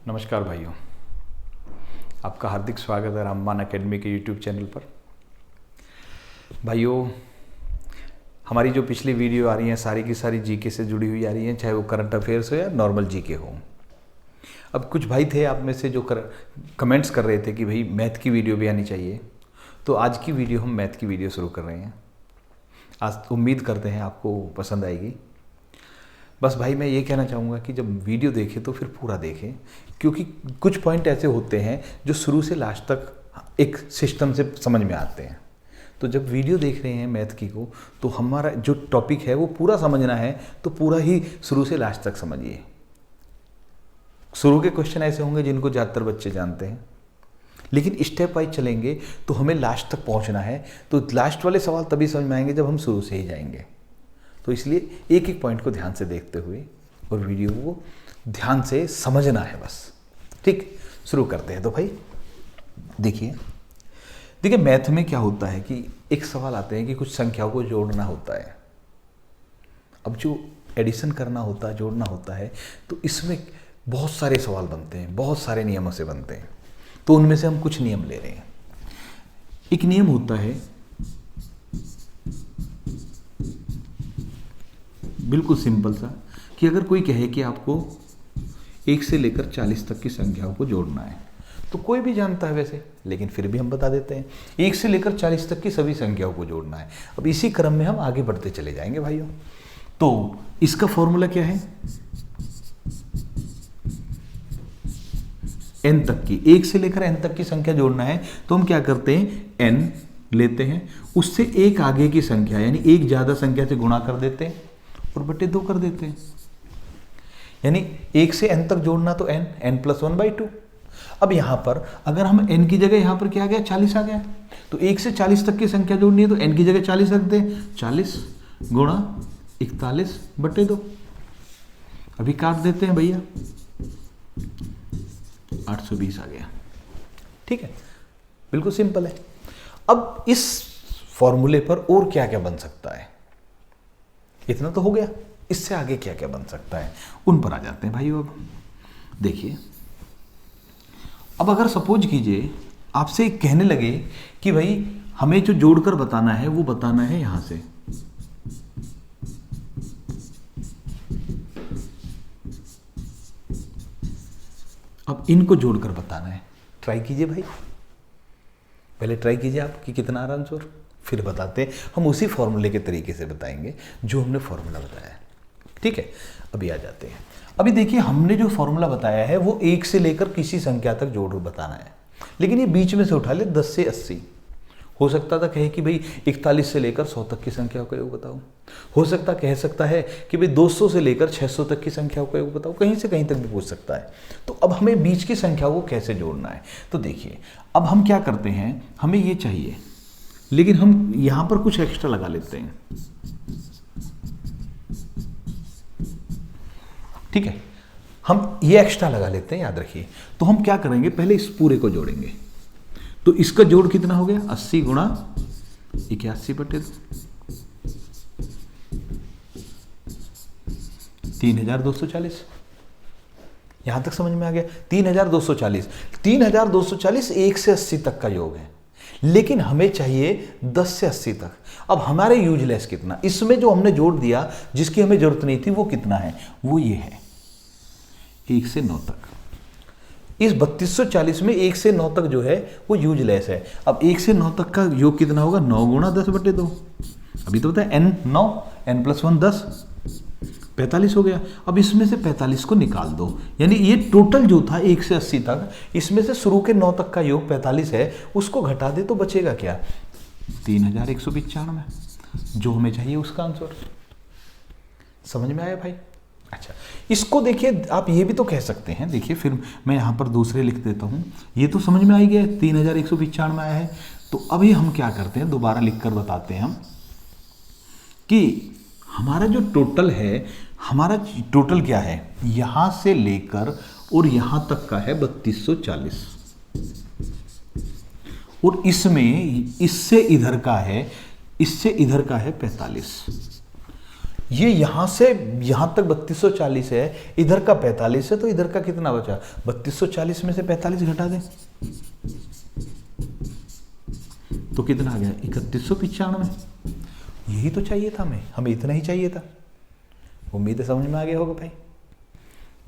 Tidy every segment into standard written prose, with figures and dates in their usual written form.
नमस्कार भाइयों, आपका हार्दिक स्वागत है रामबाण एकेडमी के यूट्यूब चैनल पर। भाइयों, हमारी जो पिछली वीडियो आ रही हैं सारी की सारी जीके से जुड़ी हुई आ रही हैं, चाहे वो करंट अफेयर्स हो या नॉर्मल जीके हो। अब कुछ भाई थे आप में से जो कमेंट्स कर रहे थे कि भाई मैथ की वीडियो भी आनी चाहिए, तो आज की वीडियो हम मैथ की वीडियो शुरू कर रहे हैं। आज उम्मीद करते हैं आपको पसंद आएगी। बस भाई मैं ये कहना चाहूँगा कि जब वीडियो देखें तो फिर पूरा देखें, क्योंकि कुछ पॉइंट ऐसे होते हैं जो शुरू से लास्ट तक एक सिस्टम से समझ में आते हैं। तो जब वीडियो देख रहे हैं मैथ की को, तो हमारा जो टॉपिक है वो पूरा समझना है, तो पूरा ही शुरू से लास्ट तक समझिए। शुरू के क्वेश्चन ऐसे होंगे जिनको ज़्यादातर बच्चे जानते हैं, लेकिन स्टेप वाइज चलेंगे तो हमें लास्ट तक पहुँचना है। तो लास्ट वाले सवाल तभी समझ में आएंगे जब हम शुरू से ही जाएंगे। तो इसलिए एक एक पॉइंट को ध्यान से देखते हुए और वीडियो को ध्यान से समझना है बस। ठीक, शुरू करते हैं। तो भाई देखिए मैथ में क्या होता है कि एक सवाल आते हैं कि कुछ संख्याओं को जोड़ना होता है। अब जो एडिशन करना होता है, जोड़ना होता है, तो इसमें बहुत सारे सवाल बनते हैं, बहुत सारे नियमों से बनते हैं। तो उनमें से हम कुछ नियम ले रहे हैं। एक नियम होता है बिल्कुल सिंपल सा, कि अगर कोई कहे कि आपको 1 से लेकर 40 तक की संख्याओं को जोड़ना है, तो कोई भी जानता है वैसे, लेकिन फिर भी हम बता देते हैं 1 से लेकर 40 तक की सभी संख्याओं को जोड़ना है। अब इसी क्रम में हम आगे बढ़ते चले जाएंगे भाइयों। तो इसका फॉर्मूला क्या है? n तक की, 1 से लेकर n तक की संख्या जोड़ना है, तो हम क्या करते हैं, n लेते हैं, उससे एक आगे की संख्या यानी एक ज्यादा संख्या से गुणा कर देते हैं और बटे 2 कर देते हैं। यानी 1 से n तक जोड़ना तो n + 1/2। अब यहां पर अगर हम n की जगह यहां पर क्या आ गया, 40 आ गया, तो 1 से 40 तक की संख्या जोड़नी है तो n की जगह 40 रख दे, 40 गुणा 41/2। अभी काट देते हैं भैया, 820 आ गया। ठीक है, बिल्कुल सिंपल है। अब इस फॉर्मूले पर और क्या क्या बन सकता है? इतना तो हो गया, इससे आगे क्या क्या बन सकता है उन पर आ जाते हैं भाइयों। अब देखिए, अब अगर सपोज कीजिए आपसे कहने लगे कि भाई हमें जो जोड़कर बताना है वो बताना है यहां से, अब इनको जोड़कर बताना है। ट्राई कीजिए भाई, पहले ट्राई कीजिए आप कि कितना आ रहा आंसर, फिर बताते हैं। हम उसी फॉर्मूले के तरीके से बताएंगे जो हमने फॉर्मूला बताया है। ठीक है, अभी आ जाते हैं। अभी देखिए, हमने जो फॉर्मूला बताया है वो 1 से लेकर किसी संख्या तक जोड़ बताना है, लेकिन ये बीच में से उठा ले 10 से 80। हो सकता था कहे कि भाई 41 से लेकर 100 तक की संख्या का योग बताओ। हो सकता कह सकता है कि भाई 200 से लेकर 600 तक की संख्याओं का योग बताओ। कहीं से कहीं तक भी पूछ सकता है। तो अब हमें बीच की संख्याओं को कैसे जोड़ना है? तो देखिए, अब हम क्या करते हैं, हमें ये चाहिए, लेकिन हम यहां पर कुछ एक्स्ट्रा लगा लेते हैं। ठीक है, हम ये एक्स्ट्रा लगा लेते हैं, याद रखिए। तो हम क्या करेंगे, पहले इस पूरे को जोड़ेंगे। तो इसका जोड़ कितना हो गया, 80 गुणा 81/2, 3240। यहां तक समझ में आ गया, 3240। 3240 1 से 80 तक का योग है, लेकिन हमें चाहिए 10 से 80 तक। अब हमारे यूजलेस कितना, इसमें जो हमने जोड़ दिया जिसकी हमें जरूरत नहीं थी वो कितना है, वो ये है 1 से 9 तक। इस 3240 में 1 से 9 तक जो है वो यूजलेस है। अब 1 से 9 तक का योग कितना होगा, 9 गुणा 10/2। अभी तो बताया n 9, n + 1 10, 45 हो गया। अब इसमें से 45 को निकाल दो, यानी ये टोटल जो था 1 से 80 तक, इसमें से शुरू के 9 तक का योग 45 है, उसको घटा दे तो बचेगा क्या, 3195, जो हमें चाहिए उसका आंसर। समझ में आया भाई? अच्छा, इसको देखिए, आप ये भी तो कह सकते हैं, देखिए फिर मैं यहाँ पर दूसरे लिख देता हूँ। ये तो समझ में आ ही गया, 3195 आया है। तो अभी हम क्या करते हैं, दोबारा लिखकर बताते हैं हम कि हमारा जो टोटल है, हमारा टोटल क्या है, यहाँ से लेकर और यहाँ तक का है 3240, और इसमें इससे इधर का है 45। ये यहां से यहां तक 3240 है, इधर का 45 है, तो इधर का कितना बचा? 3240 में से 45 घटा दें तो कितना आ गया? 3195। यही तो चाहिए था हमें इतना ही चाहिए था। उम्मीद है समझ में आ गया होगा भाई,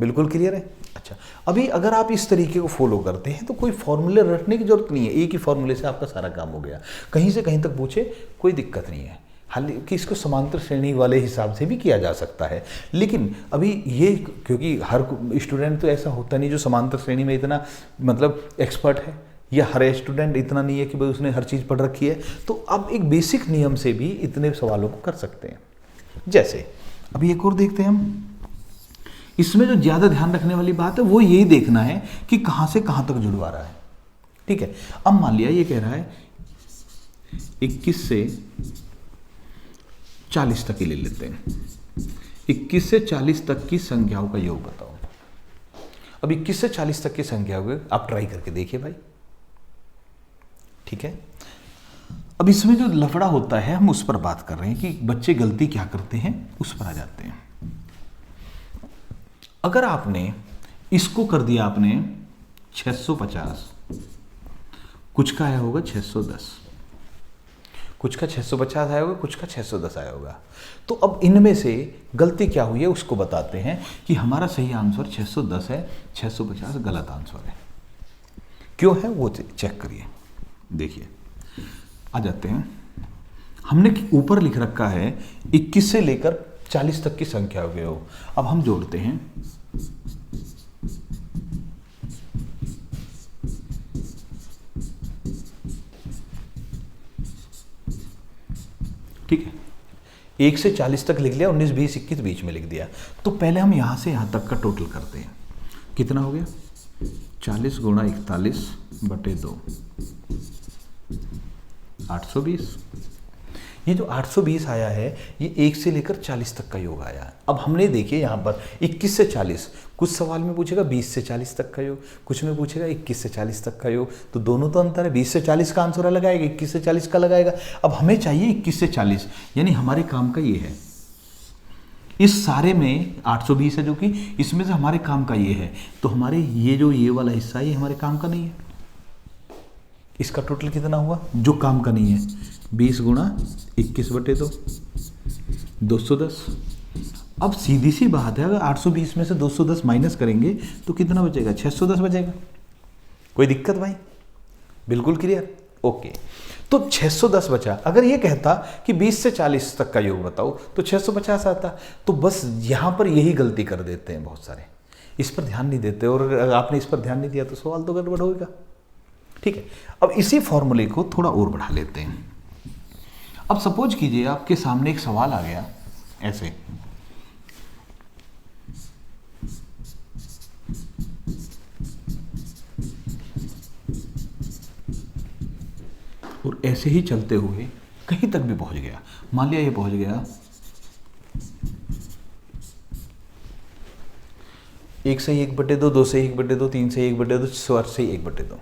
बिल्कुल क्लियर है। अच्छा, अभी अगर आप इस तरीके को फॉलो करते हैं तो कोई फॉर्मूले रटने की जरूरत नहीं है, एक ही फॉर्मूले से आपका सारा काम हो गया। कहीं से कहीं तक पूछे कोई दिक्कत नहीं है, हालांकि इसको समांतर श्रेणी वाले हिसाब से भी किया जा सकता है, लेकिन अभी ये क्योंकि हर स्टूडेंट तो ऐसा होता नहीं जो समांतर श्रेणी में इतना मतलब एक्सपर्ट है, या हर स्टूडेंट इतना नहीं है कि भाई उसने हर चीज़ पढ़ रखी है। तो अब एक बेसिक नियम से भी इतने सवालों को कर सकते हैं। जैसे अभी एक और देखते हैं हम, इसमें जो ज़्यादा ध्यान रखने वाली बात है वो यही देखना है कि कहाँ से कहाँ तक जुड़वा रहा है। ठीक है, अब मान लिया ये कह रहा है 21 से 40 तक ही ले लेते हैं। 21 से 40 तक की संख्याओं का योग बताओ। अब 21 से 40 तक की संख्या को आप ट्राई करके देखिए भाई। ठीक है, अब इसमें जो लफड़ा होता है हम उस पर बात कर रहे हैं कि बच्चे गलती क्या करते हैं, उस पर आ जाते हैं। अगर आपने इसको कर दिया आपने 650, कुछ का आया होगा 610, कुछ का 650 आया होगा, कुछ का 610 आया होगा। तो अब इनमें से गलती क्या हुई है उसको बताते हैं कि हमारा सही आंसर 610 है, 650 गलत आंसर है। क्यों है वो चेक करिए। देखिए आ जाते हैं, हमने ऊपर लिख रखा है 21 से लेकर 40 तक की संख्या हो गए हो। अब हम जोड़ते हैं ठीक है, 1 से 40 तक लिख लिया, 19 20 21 बीच में लिख दिया। तो पहले हम यहां से यहां तक का टोटल करते हैं। कितना हो गया? 40 गुणा 41 बटे 2, 820। ये जो 820 आया है ये 1 से लेकर 40 तक का योग आया है। अब हमने देखिए यहाँ पर 21 से 40, कुछ सवाल में पूछेगा 20 से 40 तक का योग, कुछ में पूछेगा 21 से 40 तक का योग, तो दोनों तो अंतर है। 20 से 40 का आंसर अलग आएगा, 21 से 40 का लगाएगा। अब हमें चाहिए 21 से 40, यानी हमारे काम का ये है। इस सारे में 820 है जो कि इसमें से हमारे काम का ये है, तो हमारे ये जो ये वाला हिस्सा ये हमारे काम का नहीं है। इसका टोटल कितना हुआ जो काम का नहीं है? 20 गुणा 21 बटे 2, 210। अब सीधी सी बात है, अगर 820 में से 210 माइनस करेंगे तो कितना बचेगा? 610 बचेगा। कोई दिक्कत भाई? बिल्कुल क्लियर, ओके। तो 610 बचा। अगर ये कहता कि 20 से 40 तक का योग बताओ तो 650 आता। तो बस यहाँ पर यही गलती कर देते हैं बहुत सारे, इस पर ध्यान नहीं देते, और अगर आपने इस पर ध्यान नहीं दिया तो सवाल तो गड़बड़ होगा। ठीक है, अब इसी फॉर्मूले को थोड़ा और बढ़ा लेते हैं। अब सपोज कीजिए आपके सामने एक सवाल आ गया ऐसे, और ऐसे ही चलते हुए कहीं तक भी पहुंच गया। मान लिया ये पहुंच गया 1 से 1 बटे 2, 2 से 1 बटे 2, 3 से 1 बटे 2, 4 से 1 बटे 2।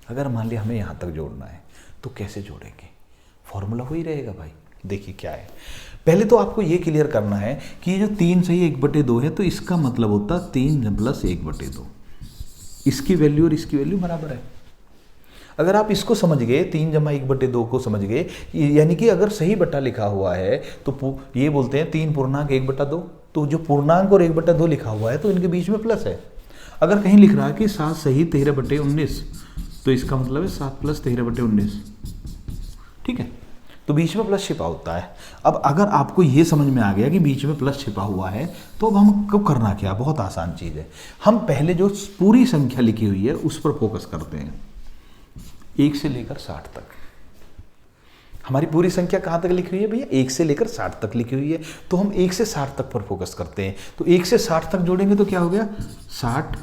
अगर मान लिया हमें यहाँ तक जोड़ना है तो कैसे जोड़ेंगे? फॉर्मूला वही रहेगा भाई। देखिए क्या है, पहले तो आपको ये क्लियर करना है कि ये जो 3 से 1 बटे 2 है तो इसका मतलब होता 3 प्लस 1 बटे 2। इसकी वैल्यू और इसकी वैल्यू बराबर है। अगर आप इसको समझ गए, 3 जमा 1 बटे 2 को समझ गए, यानी कि अगर सही बटा लिखा हुआ है तो ये बोलते हैं 3 पूर्णांक 1 बटा 2। तो जो पूर्णांक और 1 बटा 2 लिखा हुआ है तो इनके बीच में प्लस है। अगर कहीं लिख रहा है कि 7 सही 13 बटे 19 तो इसका मतलब है 7 प्लस 13 बटे 19। ठीक है, तो बीच में प्लस छिपा होता है। अब अगर आपको ये समझ में आ गया कि बीच में प्लस छिपा हुआ है तो अब हमको करना क्या? बहुत आसान चीज़ है। हम पहले जो पूरी संख्या लिखी हुई है उस पर फोकस करते हैं, 1 से लेकर 60 तक। हमारी पूरी संख्या कहाँ तक लिखी हुई है भैया? 1 से लेकर 60 तक लिखी हुई है, तो हम 1 से 60 तक पर फोकस करते हैं। तो 1 से 60 तक जोड़ेंगे तो क्या हो गया? 60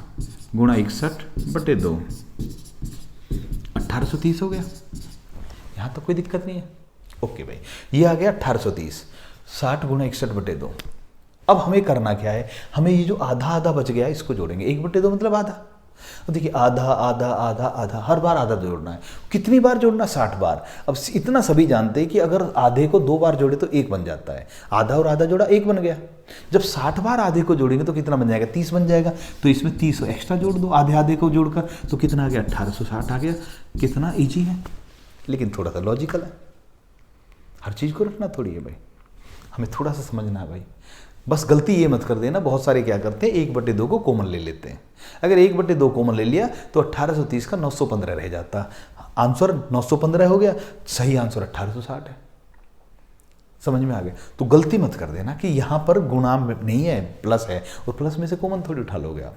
गुणा 61 बटे 2, 1830 हो गया। यहाँ तक कोई दिक्कत नहीं है। ओके भाई, ये आ गया 1830, 60 गुणा 61 बटे 2। अब हमें करना क्या है? हमें ये जो आधा आधा बच गया इसको जोड़ेंगे। 1 बटे 2 मतलब आधा, अब देखिए आधा आधा आधा आधा, हर बार आधा जोड़ना है। कितनी बार जोड़ना? 60 बार। अब इतना सभी जानते हैं कि अगर आधे को 2 बार जोड़े तो 1 बन जाता है। आधा और आधा जोड़ा 1 बन गया। जब 60 बार आधे को जोड़ेंगे तो कितना बन जाएगा? 30 बन जाएगा। तो इसमें 30 एक्स्ट्रा जोड़ दो आधे आधे को जोड़कर, तो कितना आ गया? 1860 आ गया। कितना ईजी है, लेकिन थोड़ा सा लॉजिकल है। हर चीज़ को रखना थोड़ी है भाई, हमें थोड़ा सा समझना है भाई। बस गलती ये मत कर देना, बहुत सारे क्या करते हैं 1/2 को कॉमन ले लेते हैं। अगर 1/2 कॉमन ले लिया तो 1830 का 915 रह जाता। आंसर 915 हो गया, सही आंसर 1860 है। समझ में आ गया? तो गलती मत कर देना कि यहाँ पर गुणा नहीं है, प्लस है, और प्लस में से कॉमन थोड़ी उठा लोगे आप।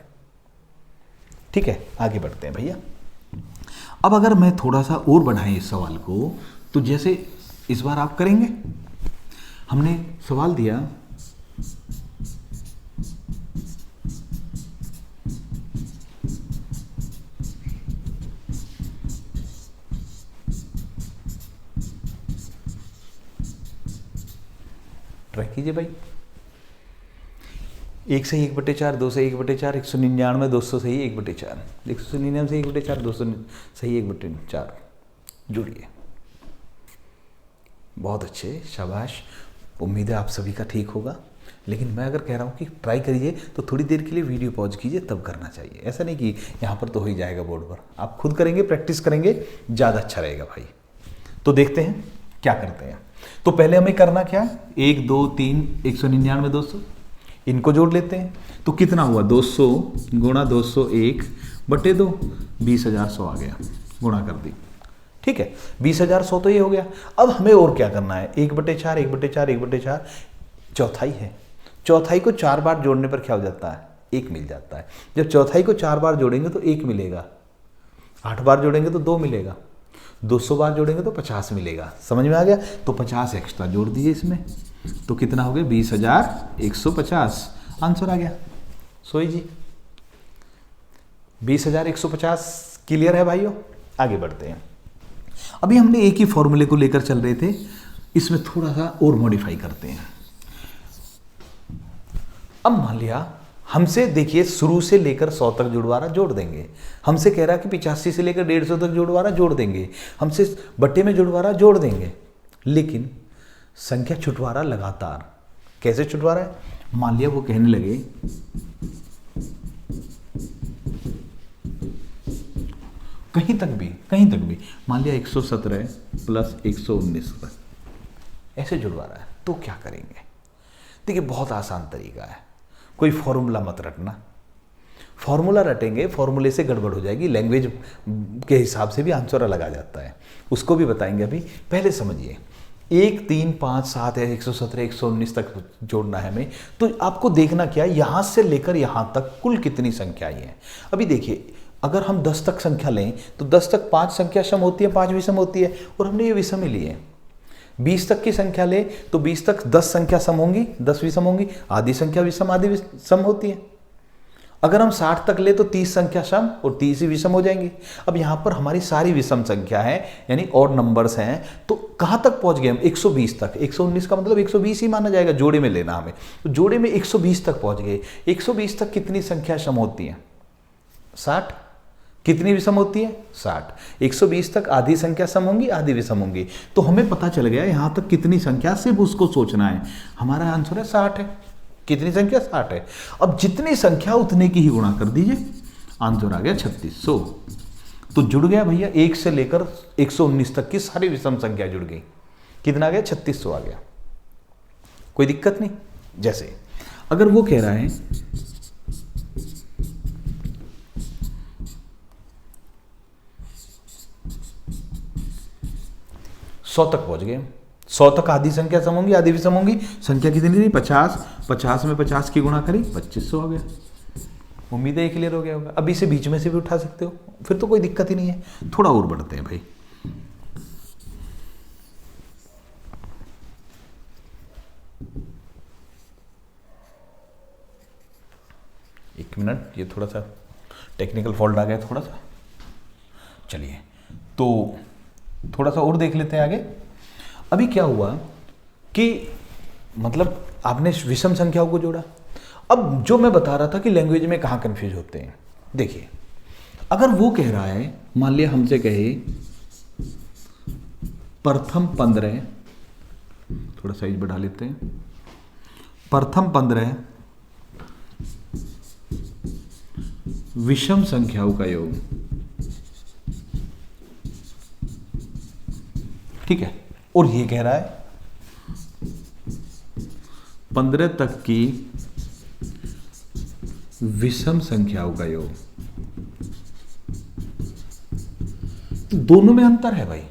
ठीक है, आगे बढ़ते हैं भैया। अब अगर मैं थोड़ा सा और बढ़ाएं इस सवाल को, तो जैसे इस बार आप करेंगे, हमने सवाल दिया ट्राई कीजिए भाई। 1 से 1/4, 2 से 1/4, 199, 200 सही 1/4, 199 से 1/4, 200 सही 1/4। जुड़िए। बहुत अच्छे, शाबाश। उम्मीद है आप सभी का ठीक होगा। लेकिन मैं अगर कह रहा हूँ कि ट्राई करिए तो थोड़ी देर के लिए वीडियो पॉज कीजिए, तब करना चाहिए। ऐसा नहीं कि यहाँ पर तो हो ही जाएगा बोर्ड पर। आप खुद करेंगे, प्रैक्टिस करेंगे, ज़्यादा अच्छा रहेगा भाई। तो देखते हैं क्या करते हैं। तो पहले हमें करना क्या है? 1 2 3 199 200 इनको जोड़ लेते हैं। तो कितना हुआ? 200 गुणा 201/2, 20,100 आ गया। गुणा कर दी, ठीक है। 20,100 तो ये हो गया। अब हमें और क्या करना है? 1/4 1/4 1/4 चौथाई है। चौथाई को 4 बार जोड़ने पर क्या हो जाता है? 1 मिल जाता है। जब चौथाई को 4 बार जोड़ेंगे तो 1 मिलेगा, 8 बार जोड़ेंगे तो 2 मिलेगा, 200 बार जोड़ेंगे तो 50 मिलेगा। समझ में आ गया? तो 50 एक्स्ट्रा जोड़ दीजिए इसमें, तो कितना हो गया? 20,150 आंसर आ गया। सोई जी 20,150 क्लियर है भाइयों? आगे बढ़ते हैं। अभी हमने एक ही फॉर्मूले को लेकर चल रहे थे, इसमें थोड़ा सा और मॉडिफाई करते हैं। अब मान लिया हमसे, देखिए शुरू से लेकर 100 तक जुड़वारा जोड़ देंगे। हमसे कह रहा है कि 85 से लेकर 150 तक जुड़वारा जोड़ देंगे। हमसे बट्टे में जुड़वारा जोड़ देंगे, लेकिन संख्या छुटवारा लगातार। कैसे छुटवारा है? मान लिया वो कहने लगे कहीं तक भी मान लिया 117 प्लस 119 ऐसे जुड़वारा है, तो क्या करेंगे? देखिए बहुत आसान तरीका है, कोई फॉर्मूला मत रटना। फॉर्मूला रटेंगे, फॉर्मूले से गड़बड़ हो जाएगी, लैंग्वेज के हिसाब से भी आंसर अलग आ जाता है, उसको भी बताएंगे अभी। पहले समझिए 1 3 5 7 है, 117 119 तक जोड़ना है हमें। तो आपको देखना क्या है, यहाँ से लेकर यहाँ तक कुल कितनी संख्याएं हैं। अभी देखिए अगर हम 10 तक संख्या लें तो 10 तक 5 संख्या सम होती है, 5 विषम होती है, और हमने ये विषम ही लिए। 20 तक की संख्या ले तो 20 तक 10 संख्या सम होंगी, 10 विषम होंगी, आधी संख्या विषम आधी सम होती है। अगर हम 60 तक ले तो 30 संख्या सम और 30 ही विषम हो जाएंगी। अब यहाँ पर हमारी सारी विषम संख्या है, यानी ऑड नंबर्स हैं, तो कहाँ तक पहुँच गए हम? 120 तक। 119 का मतलब 120 ही माना जाएगा, जोड़े में लेना हमें, तो जोड़े में 120 तक पहुँच गए। 120 तक कितनी संख्या सम होती है? 60। कितनी विषम होती है? 60। 120 तक आधी संख्या सम होंगी, आधी विषम होंगी। तो हमें पता चल गया यहाँ तक कितनी संख्या, सिर्फ उसको सोचना है। हमारा आंसर है 60 है। कितनी संख्या? 60 है। अब जितनी संख्या उतने की ही गुणा कर दीजिए, आंसर आ गया 3600। तो जुड़ गया भैया 1 से लेकर 119 तक की सारी विषम संख्या जुड़ गई। कितना आ गया? 3600 आ गया। कोई दिक्कत नहीं। जैसे अगर वो कह रहा है 100 तक पहुंच गए, 100 तक आधी संख्या सम होंगी, आधी विषम होंगी। संख्या कितनी थी? 50। 50 में 50 की गुणा करी, 2500 आ गया। उम्मीद है ये क्लियर हो गया होगा। अब इसे बीच में से भी उठा सकते हो, फिर तो कोई दिक्कत ही नहीं है। थोड़ा और बढ़ते हैं भाई। एक मिनट, ये थोड़ा सा टेक्निकल फॉल्ट आ गया थोड़ा सा। चलिए तो थोड़ा सा और देख लेते हैं आगे। अभी क्या हुआ कि मतलब आपने विषम संख्याओं को जोड़ा। अब जो मैं बता रहा था कि लैंग्वेज में कहाँ कंफ्यूज होते हैं, देखिए अगर वो कह रहा है, मान लिया हमसे कहे प्रथम 15, थोड़ा साइज बढ़ा लेते हैं, प्रथम 15 विषम संख्याओं का योग, ठीक है, और ये कह रहा है 15 तक की विषम संख्याओं का योग। तो दोनों में अंतर है भाई।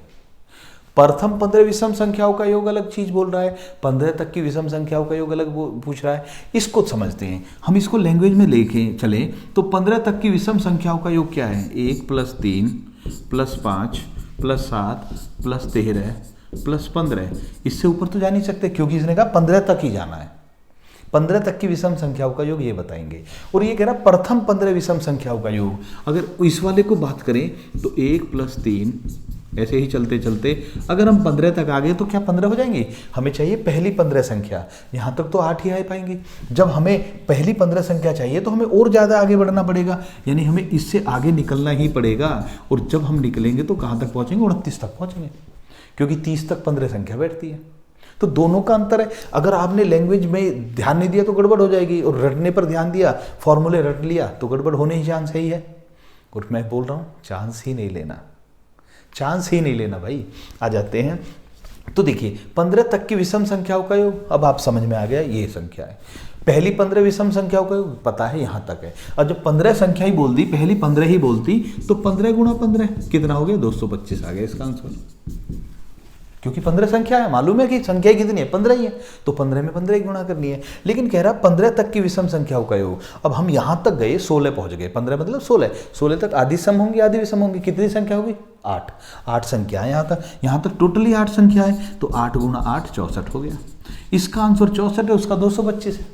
प्रथम 15 विषम संख्याओं का योग अलग चीज बोल रहा है, 15 तक की विषम संख्याओं का योग अलग पूछ रहा है। इसको समझते हैं हम, इसको लैंग्वेज में लेके चले तो 15 तक की विषम संख्याओं का योग क्या है? 1 + 3 + 5 + 7 + 13 + 15। इससे ऊपर तो जा नहीं सकते, क्योंकि इसने कहा 15 तक ही जाना है। 15 तक की विषम संख्याओं का योग ये बताएंगे। और ये कह रहा प्रथम 15 विषम संख्याओं का योग। अगर इस वाले को बात करें तो 1 + 3, ऐसे ही चलते चलते अगर हम 15 तक आ गए तो क्या 15 हो जाएंगे? हमें चाहिए पहली 15 संख्या, यहाँ तक तो 8 ही आ पाएंगे। जब हमें पहली 15 संख्या चाहिए तो हमें और ज़्यादा आगे बढ़ना पड़ेगा, यानी हमें इससे आगे निकलना ही पड़ेगा। और जब हम निकलेंगे तो कहाँ तक पहुँचेंगे? 29 तक पहुँचेंगे, क्योंकि 30 तक 15 संख्या बैठती है। तो दोनों का अंतर है। अगर आपने लैंग्वेज में ध्यान नहीं दिया तो गड़बड़ हो जाएगी, और रटने पर ध्यान दिया, फॉर्मूले रट लिया तो गड़बड़ होने ही चांस ही है। और मैं बोल रहा हूँ चांस ही नहीं लेना, चांस ही नहीं लेना भाई। आ जाते हैं तो देखिए 15 तक की विषम संख्याओं का योग, अब आप समझ में आ गया ये संख्या है। पहली 15 विषम संख्याओं का योग पता है यहाँ तक है, और जब 15 संख्या ही बोल दी, पहली 15 ही बोलती तो 15 × 15 कितना हो गया? 225 आ गया इसका आंसर, क्योंकि 15 संख्या है, मालूम है कि संख्या कितनी है? 15 ही है, तो 15 में 15 ही गुणा करनी है। लेकिन कह रहा 15 तक की विषम संख्याओं का योग। अब हम यहां तक गए, 16 पहुंच गए, 15 मतलब 16, 16 तक आधी सम होंगी आधी विषम होंगी। कितनी संख्या होगी? 8, 8 संख्या है यहाँ तक टोटली 8 संख्या है, तो 8 × 8 64 हो गया। इसका आंसर 64 है, उसका 225 है।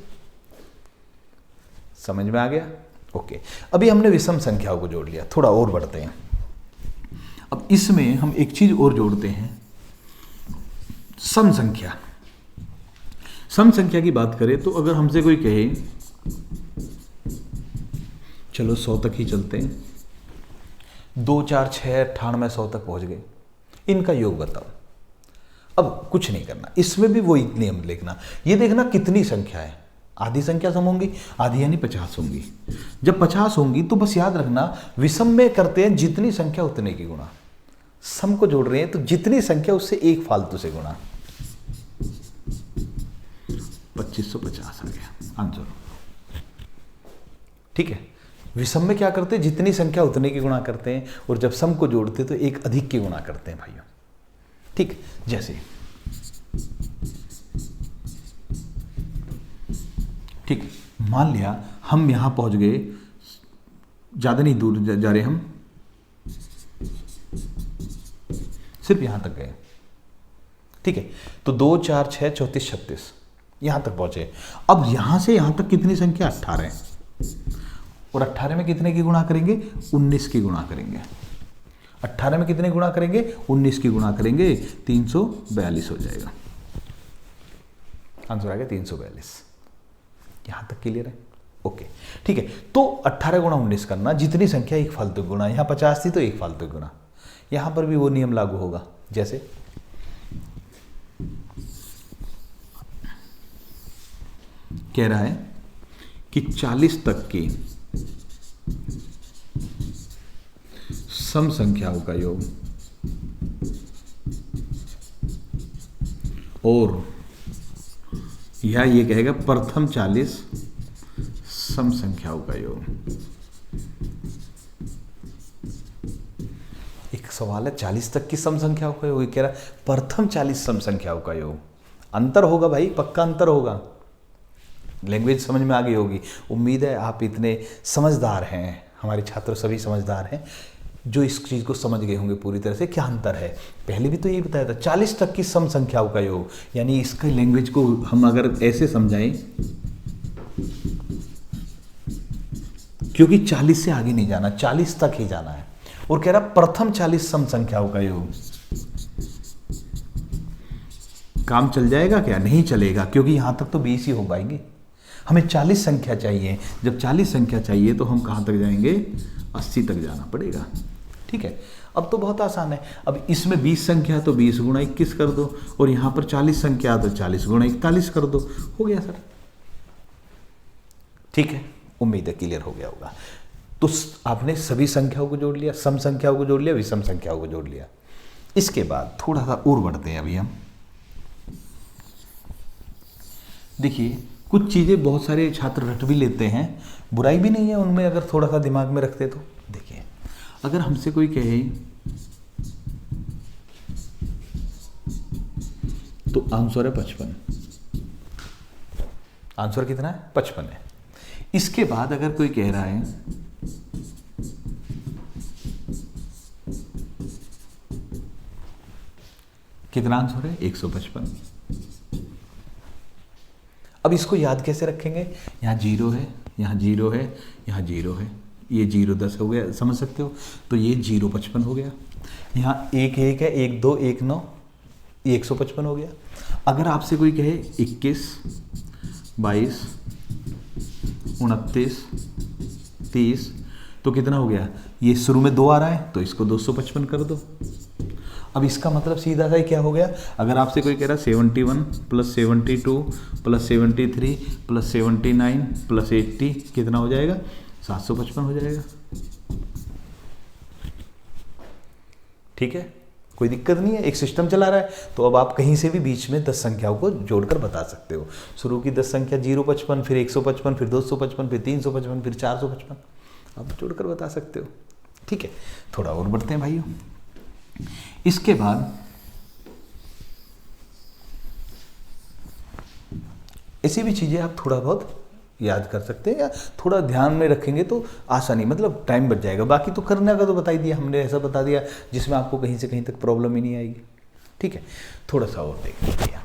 समझ में आ गया? ओके, अभी हमने विषम संख्याओं को जोड़ लिया, थोड़ा और बढ़ते हैं। अब इसमें हम एक चीज और जोड़ते हैं, सम संख्या। सम संख्या की बात करें तो अगर हमसे कोई कहे, चलो 100 तक ही चलते हैं, 2 4 6 98 100 तक पहुंच गए, इनका योग बताओ। अब कुछ नहीं करना, इसमें भी वही नियम लिखना, ये देखना कितनी संख्या है। आधी संख्या सम होंगी, आधी यानी 50 होंगी। जब 50 होंगी तो बस याद रखना विषम में करते हैं जितनी संख्या उतने की गुणा। सम को जोड़ रहे हैं तो जितनी संख्या उससे एक फालतू से गुणा। 2550 आ गया आंसर, ठीक है। विषम में क्या करते हैं? जितनी संख्या उतने की गुणा करते हैं, और जब सम को जोड़ते हैं तो एक अधिक की गुणा करते हैं भाइयों, ठीक। जैसे ठीक, मान लिया हम यहां पहुंच गए, ज्यादा नहीं दूर जा रहे हम, सिर्फ यहां तक गए, ठीक है। तो 2 4 6 34 36 यहां तक पहुंचे। अब यहां से यहां तक कितनी संख्या? 18, और 18 में कितने की गुणा करेंगे? 19 की गुणा करेंगे। 18 में कितने गुणा करेंगे? 19 की गुणा करेंगे, 342 हो जाएगा। आंसर आ गया 342। यहां तक क्लियर है? ओके, ठीक है। तो 18 × 19 करना, जितनी संख्या एक फालतू गुणा। यहां 50 थी तो एक फालतू गुणा, यहां पर भी वो नियम लागू होगा। जैसे कह रहा है कि 40 तक की सम संख्याओं का योग, और या ये कहेगा प्रथम 40 सम संख्याओं का योग। एक सवाल है 40 तक की सम संख्याओं का योग, कह रहा प्रथम 40 सम संख्याओं का योग। अंतर होगा भाई, पक्का अंतर होगा। लैंग्वेज समझ में आ गई होगी। उम्मीद है आप इतने समझदार हैं, हमारे छात्र सभी समझदार हैं, जो इस चीज़ को समझ गए होंगे पूरी तरह से क्या अंतर है। पहले भी तो यही बताया था 40 तक की सम संख्याओं का योग, यानी इसका लैंग्वेज को हम अगर ऐसे समझाएं, क्योंकि 40 से आगे नहीं जाना, 40 तक ही जाना है। और कह रहा प्रथम 40 सम संख्याओं का योग। काम चल जाएगा क्या? नहीं चलेगा, क्योंकि यहां तक तो 20 ही हो पाएंगे। हमें 40 संख्या चाहिए। जब 40 संख्या चाहिए तो हम कहां तक जाएंगे? 80 तक जाना पड़ेगा। ठीक है, अब तो बहुत आसान है। अब इसमें 20 संख्या तो 20 गुणा 21 कर दो, और यहाँ पर 40 संख्या तो 40 गुणा 41 कर दो, हो गया सर। ठीक है, उम्मीद है क्लियर हो गया होगा। तो आपने सभी संख्याओं को जोड़ लिया, सम संख्याओं को जोड़ लिया, विषम संख्याओं को जोड़ लिया। इसके बाद थोड़ा सा और बढ़ते हैं अभी हम। देखिए, कुछ चीज़ें बहुत सारे छात्र रट भी लेते हैं, बुराई भी नहीं है उनमें अगर थोड़ा सा दिमाग में रखते तो। देखिए, अगर हमसे कोई कहे तो आंसर है 55, आंसर कितना है 55 है। इसके बाद अगर कोई कह रहा है कितना आंसर है 155। अब इसको याद कैसे रखेंगे, यहाँ 0 है, यहाँ 0 है, यहाँ 0 है, ये 0 10 हो गया, समझ सकते हो। तो ये 0 55 हो गया। यहाँ 1 1 है, 1 2 1 9, ये 155 हो गया। अगर आपसे कोई कहे 21 22 29 30, तो कितना हो गया, ये शुरू में 2 आ रहा है तो इसको 255 कर दो। अब इसका मतलब सीधा सा ही क्या हो गया, अगर आपसे कोई कह रहा है 71 प्लस 72 प्लस 73 प्लस 79 प्लस 80 कितना हो जाएगा, 755 हो जाएगा। ठीक है, कोई दिक्कत नहीं है, एक सिस्टम चला रहा है। तो अब आप कहीं से भी बीच में 10 संख्याओं को जोड़कर बता सकते हो। शुरू की 10 संख्या 055, फिर 155, फिर 255, फिर 355, फिर 455, आप जोड़कर बता सकते हो। ठीक है, थोड़ा और बढ़ते हैं भाइयों। इसके बाद ऐसी भी चीज़ें आप थोड़ा बहुत याद कर सकते हैं, या थोड़ा ध्यान में रखेंगे तो आसानी, मतलब टाइम बच जाएगा। बाकी तो करने का तो बता ही दिया हमने, ऐसा बता दिया जिसमें आपको कहीं से कहीं तक प्रॉब्लम ही नहीं आएगी। ठीक है, थोड़ा सा और देख लीजिए।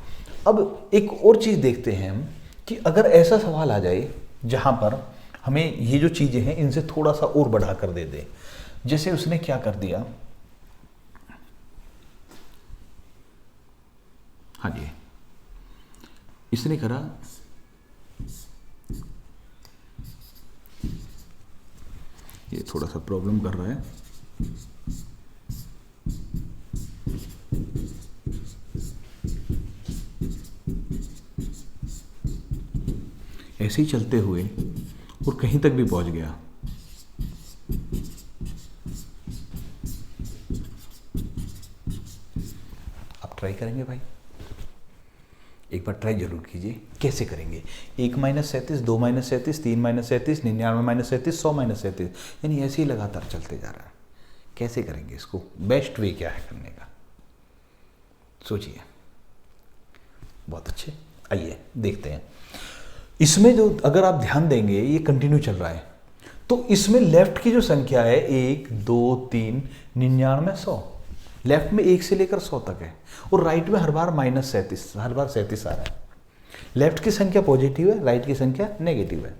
अब एक और चीज़ देखते हैं हम कि अगर ऐसा सवाल आ जाए जहाँ पर हमें ये जो चीज़ें हैं इनसे थोड़ा सा और बढ़ा कर दे दे। जैसे उसने क्या कर दिया, हाँ जी, इसने करा ये थोड़ा सा प्रॉब्लम कर रहा है। ऐसे ही चलते हुए और कहीं तक भी पहुंच गया। आप ट्राई करेंगे भाई, एक बार ट्राई जरूर कीजिए। कैसे करेंगे, 1 - 37 2 - 37 3 - 37 99 - 37 100 - 37, यानी ऐसे ही लगातार चलते जा रहा है। कैसे करेंगे इसको, बेस्ट वे क्या है करने का, सोचिए। बहुत अच्छे, आइए देखते हैं। इसमें जो अगर आप ध्यान देंगे ये कंटिन्यू चल रहा है, तो इसमें लेफ्ट की जो संख्या है 1 2 3 99 100, लेफ्ट में 1 से लेकर 100 तक है, और राइट में हर बार -37, हर बार 37 आ रहा है। लेफ्ट की संख्या पॉजिटिव है, राइट की संख्या नेगेटिव है।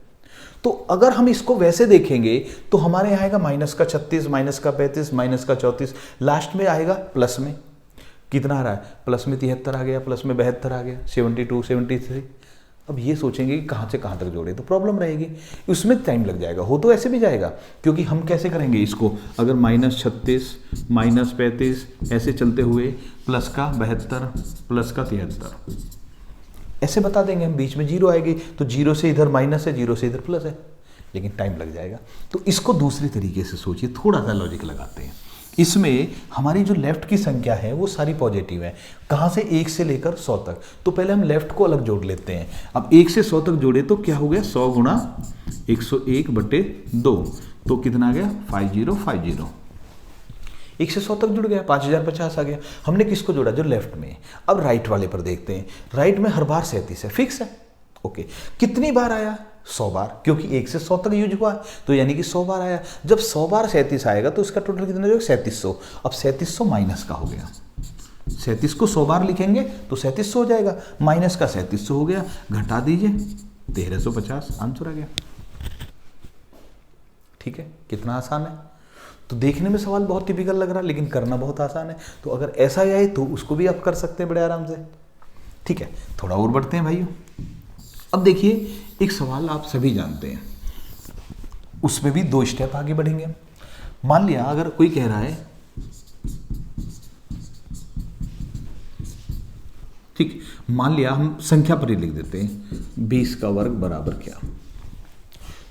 तो अगर हम इसको वैसे देखेंगे तो हमारे यहाँ आएगा -36 -35 -34, लास्ट में आएगा प्लस में कितना आ रहा है, प्लस में 73 आ गया, प्लस में 72 आ गया, 72 73। अब ये सोचेंगे कि कहाँ से कहाँ तक जोड़े, तो प्रॉब्लम रहेगी, उसमें टाइम लग जाएगा। हो तो ऐसे भी जाएगा, क्योंकि हम कैसे करेंगे इसको, अगर -36 -35 ऐसे चलते हुए प्लस का 72 प्लस का 73 ऐसे बता देंगे हम। बीच में 0 आएगी तो 0 से इधर माइनस है, 0 से इधर प्लस है, लेकिन टाइम लग जाएगा। तो इसको दूसरे तरीके से सोचिए, थोड़ा सा लॉजिक लगाते हैं। इसमें हमारी जो लेफ्ट की संख्या है वो सारी पॉजिटिव है, कहाँ से 1 से लेकर 100 तक। तो पहले हम लेफ्ट को अलग जोड़ लेते हैं। अब 1 से 100 तक जोड़े तो क्या हो गया, 100 गुणा 101/2, तो कितना आ गया 5050। 1 से 100 तक जुड़ गया, 5050 आ गया। हमने किसको जोड़ा, जो लेफ्ट में। अब राइट वाले पर देखते हैं। राइट में हर बार 37 है, फिक्स है, ओके। कितनी बार आया, 100 बार, क्योंकि 1 से 100 तक यूज हुआ है, तो यानी कि 100 बार आया। जब 100 बार 37 आएगा तो इसका टोटल कितना हो जाएगा, 3700। अब 3700 माइनस का हो गया, 37 को 100 बार लिखेंगे तो 3700 हो जाएगा, माइनस का 3700 हो गया, घटा दीजिए 1350, आंसर आ गया। ठीक है, कितना आसान है। तो देखने में सवाल बहुत टिपिकल लग रहा है, लेकिन करना बहुत आसान है। तो अगर ऐसा आए तो उसको भी आप कर सकते हैं बड़े आराम से। ठीक है, थोड़ा और बढ़ते हैं भाइयों। अब देखिए, एक सवाल आप सभी जानते हैं, उसमें भी 2 स्टेप आगे बढ़ेंगे। मान लिया अगर कोई कह रहा है, ठीक, मान लिया हम संख्या पर ही लिख देते हैं 20 का वर्ग बराबर क्या।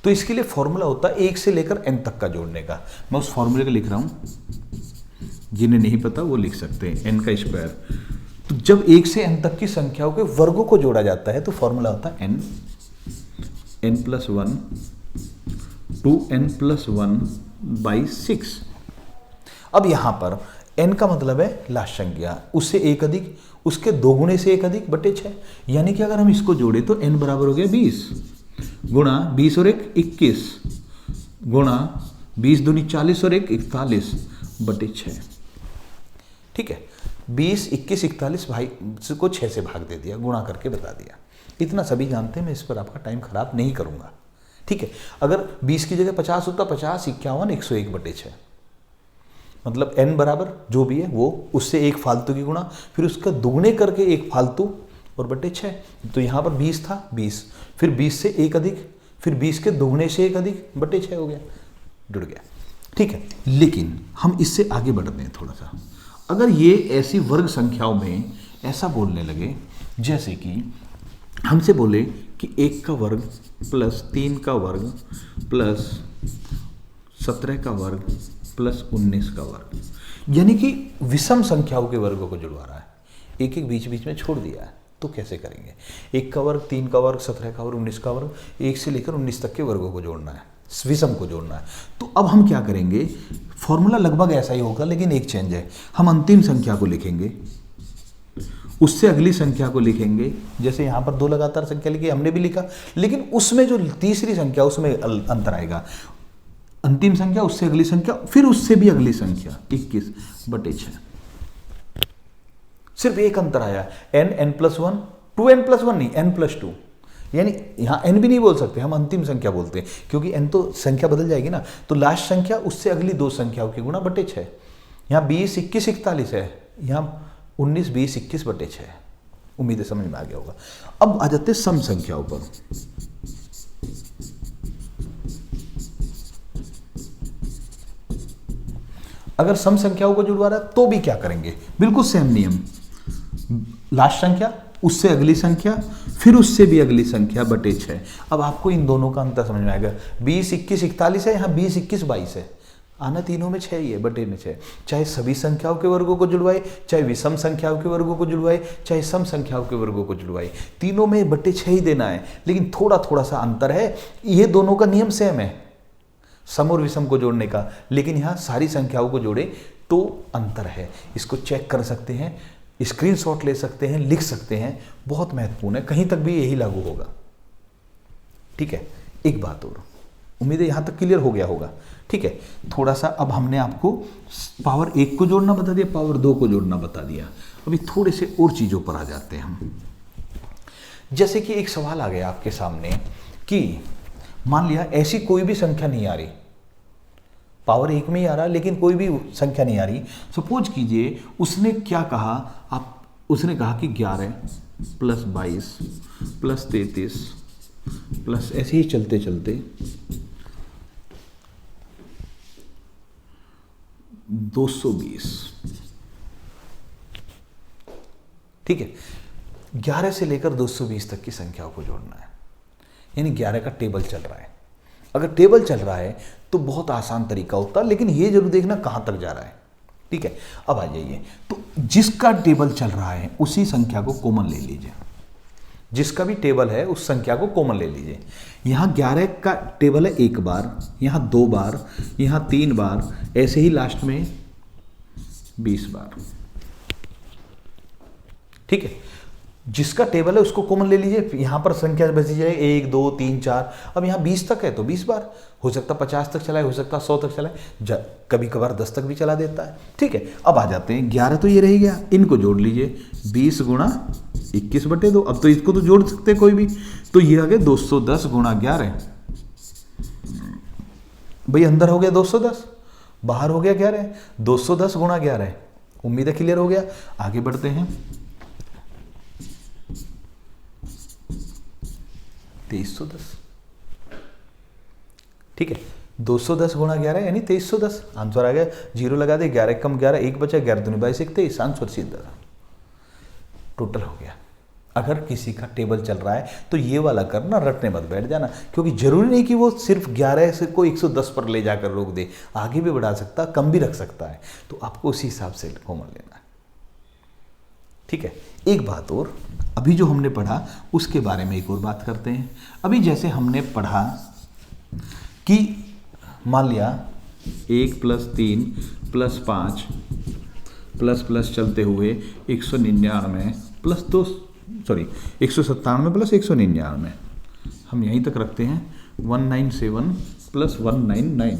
तो इसके लिए फॉर्मूला होता है 1 से लेकर n तक का जोड़ने का। मैं उस फॉर्मूले को लिख रहा हूं, जिन्हें नहीं पता वो लिख सकते हैं, n का स्क्वायर। तो जब 1 से n तक की संख्याओं के वर्गों को जोड़ा जाता है तो फॉर्मूला होता है n प्लस 1 2n+1/6। अब यहां पर n का मतलब है लास्ट संख्या, उससे एक अधिक, उसके 2 गुणे से 1 अधिक बटे 6। यानी कि अगर हम इसको जोड़े तो n बराबर हो गया 20 गुणा 20 और 1 21 गुणा 20 दूनी 40 और 1 41 बटे 6। ठीक है, 20 21 41 भाई को 6 से भाग दे दिया, गुणा करके बता दिया। इतना सभी जानते हैं, मैं इस पर आपका टाइम खराब नहीं करूंगा। ठीक है, अगर 20 की जगह 50 होता 50 51 101 बटे 6, मतलब n बराबर जो भी है वो उससे एक फालतू की गुणा, फिर उसका दुगने करके एक फालतू और बटे 6। तो यहाँ पर 20 था 20, फिर 20 से एक अधिक, फिर 20 के दुगने से एक अधिक बटे 6 हो गया, जुड़ गया। ठीक है, लेकिन हम इससे आगे बढ़ते हैं थोड़ा सा। अगर ये ऐसी वर्ग संख्याओं में ऐसा बोलने लगे, जैसे कि हमसे बोले कि 1 का वर्ग प्लस 3 का वर्ग प्लस 17 का वर्ग प्लस 19 का वर्ग, यानी कि विषम संख्याओं के वर्गों को जुड़वा रहा है, एक एक बीच बीच में छोड़ दिया है। तो कैसे करेंगे? 1 का वर्ग 3 का वर्ग 17 का वर्ग 19 का वर्ग, 1 से लेकर 19 तक के वर्गों को जोड़ना है, विषम को जोड़ना है। तो अब हम क्या करेंगे, फॉर्मूला लगभग ऐसा ही होगा लेकिन एक चेंज है, हम अंतिम संख्या को लिखेंगे, उससे अगली संख्या को लिखेंगे। जैसे यहाँ पर 2 लगातार संख्या लिखी, हमने भी लिखा, लेकिन उसमें जो तीसरी संख्या उसमें अंतर आएगा। अंतिम संख्या, उससे अगली संख्या, फिर उससे भी अगली संख्या 21 बटे 6। सिर्फ एक अंतर आया, n+1 2n+1 नहीं n+2, यानी यहां n भी नहीं बोल सकते, हम अंतिम संख्या बोलते हैं, क्योंकि n तो संख्या बदल जाएगी ना। तो लास्ट संख्या उससे अगली 2 संख्याओं की गुणा बटे 6। यहाँ 20 21 41 है, यहाँ 19 20 21 बटे 6। उम्मीद है समझ में आ गया होगा। अब आ जाते सम संख्याओं पर। अगर सम संख्याओं को जुड़वा रहा है तो भी क्या करेंगे, बिल्कुल सेम नियम, लास्ट संख्या उससे अगली संख्या फिर उससे भी अगली संख्या बटे 6। अब आपको इन दोनों का अंतर समझ में आएगा। 20 21 41 है, यहाँ 20 21 22 है, आना तीनों में 6 ही है, बटे में 6। चाहे सभी संख्याओं के वर्गों को जुड़वाए, चाहे विषम संख्याओं के वर्गों को जुड़वाए, चाहे सम संख्याओं के वर्गों को जुड़वाए, तीनों में बटे 6 ही देना है। लेकिन थोड़ा थोड़ा सा अंतर है, ये दोनों का नियम सेम है सम और विषम को जोड़ने का, लेकिन यहाँ सारी संख्याओं को जोड़े तो अंतर है। इसको चेक कर सकते हैं, स्क्रीनशॉट ले सकते हैं, लिख सकते हैं, बहुत महत्वपूर्ण है, कहीं तक भी यही लागू होगा। ठीक है, एक बात और, उम्मीद है यहां तक क्लियर हो गया होगा। ठीक है, थोड़ा सा अब हमने आपको पावर 1 को जोड़ना बता दिया, पावर 2 को जोड़ना बता दिया। अभी थोड़े से और चीजों पर आ जाते हैं हम। जैसे कि एक सवाल आ गया आपके सामने कि मान लिया ऐसी कोई भी संख्या नहीं आ रही, पावर 1 में ही आ रहा है लेकिन कोई भी संख्या नहीं आ रही। सपोज कीजिए उसने क्या कहा, उसने कहा कि 11 प्लस 22 प्लस 33 प्लस ऐसे ही चलते चलते 220। ठीक है, 11 से लेकर 220 तक की संख्याओं को जोड़ना है, यानी 11 का टेबल चल रहा है। अगर टेबल चल रहा है तो बहुत आसान तरीका होता है, लेकिन ये जरूर देखना कहां तक जा रहा है। ठीक है, अब आ जाइए, तो जिसका टेबल चल रहा है उसी संख्या को कॉमन ले लीजिए, जिसका भी टेबल है उस संख्या को कॉमन ले लीजिए। यहां 11 का टेबल है 1 बार, यहां 2 बार, यहां 3 बार, ऐसे ही लास्ट में 20 बार। ठीक है, जिसका टेबल है उसको कॉमन ले लीजिए, यहां पर संख्या बची जाए 1 2 3 4। अब यहां 20 तक है तो 20 बार, हो सकता 50 तक चलाए, हो सकता 100 तक चलाए, कभी कभार 10 तक भी चला देता है। ठीक है, अब आ जाते हैं 11 तो ये रह गया, इनको जोड़ लीजिए 20 गुणा 21 बटे 2। अब तो इसको तो जोड़ सकते हैं कोई भी, तो ये आ गया 210 गुणा 11। भाई अंदर हो गया 210, बाहर हो गया 11, 210 गुणा 11। उम्मीद है क्लियर हो गया। आगे बढ़ते हैं, 2310। ठीक है, 210 गुणा 11 यानी 2310। आंसर आ गया, जीरो लगा दे, 11 कम 11, 1 बचा, 11 दूनी 22, 23, आंसर सीधा टोटल हो गया। अगर किसी का टेबल चल रहा है तो ये वाला करना, रटने मत बैठ जाना, क्योंकि जरूरी नहीं कि वो सिर्फ 11 से को 110 पर ले जाकर रोक दे, आगे भी बढ़ा सकता, कम भी रख सकता है, तो आपको उसी हिसाब से कॉमन लेना है। ठीक है, एक बात और, अभी जो हमने पढ़ा उसके बारे में एक और बात करते हैं। अभी जैसे हमने पढ़ा कि मान लिया 1 + 3 + 5 प्लस प्लस चलते हुए 199 प्लस 2 सॉरी 197 प्लस 199, हम यहीं तक रखते हैं 197 प्लस 199,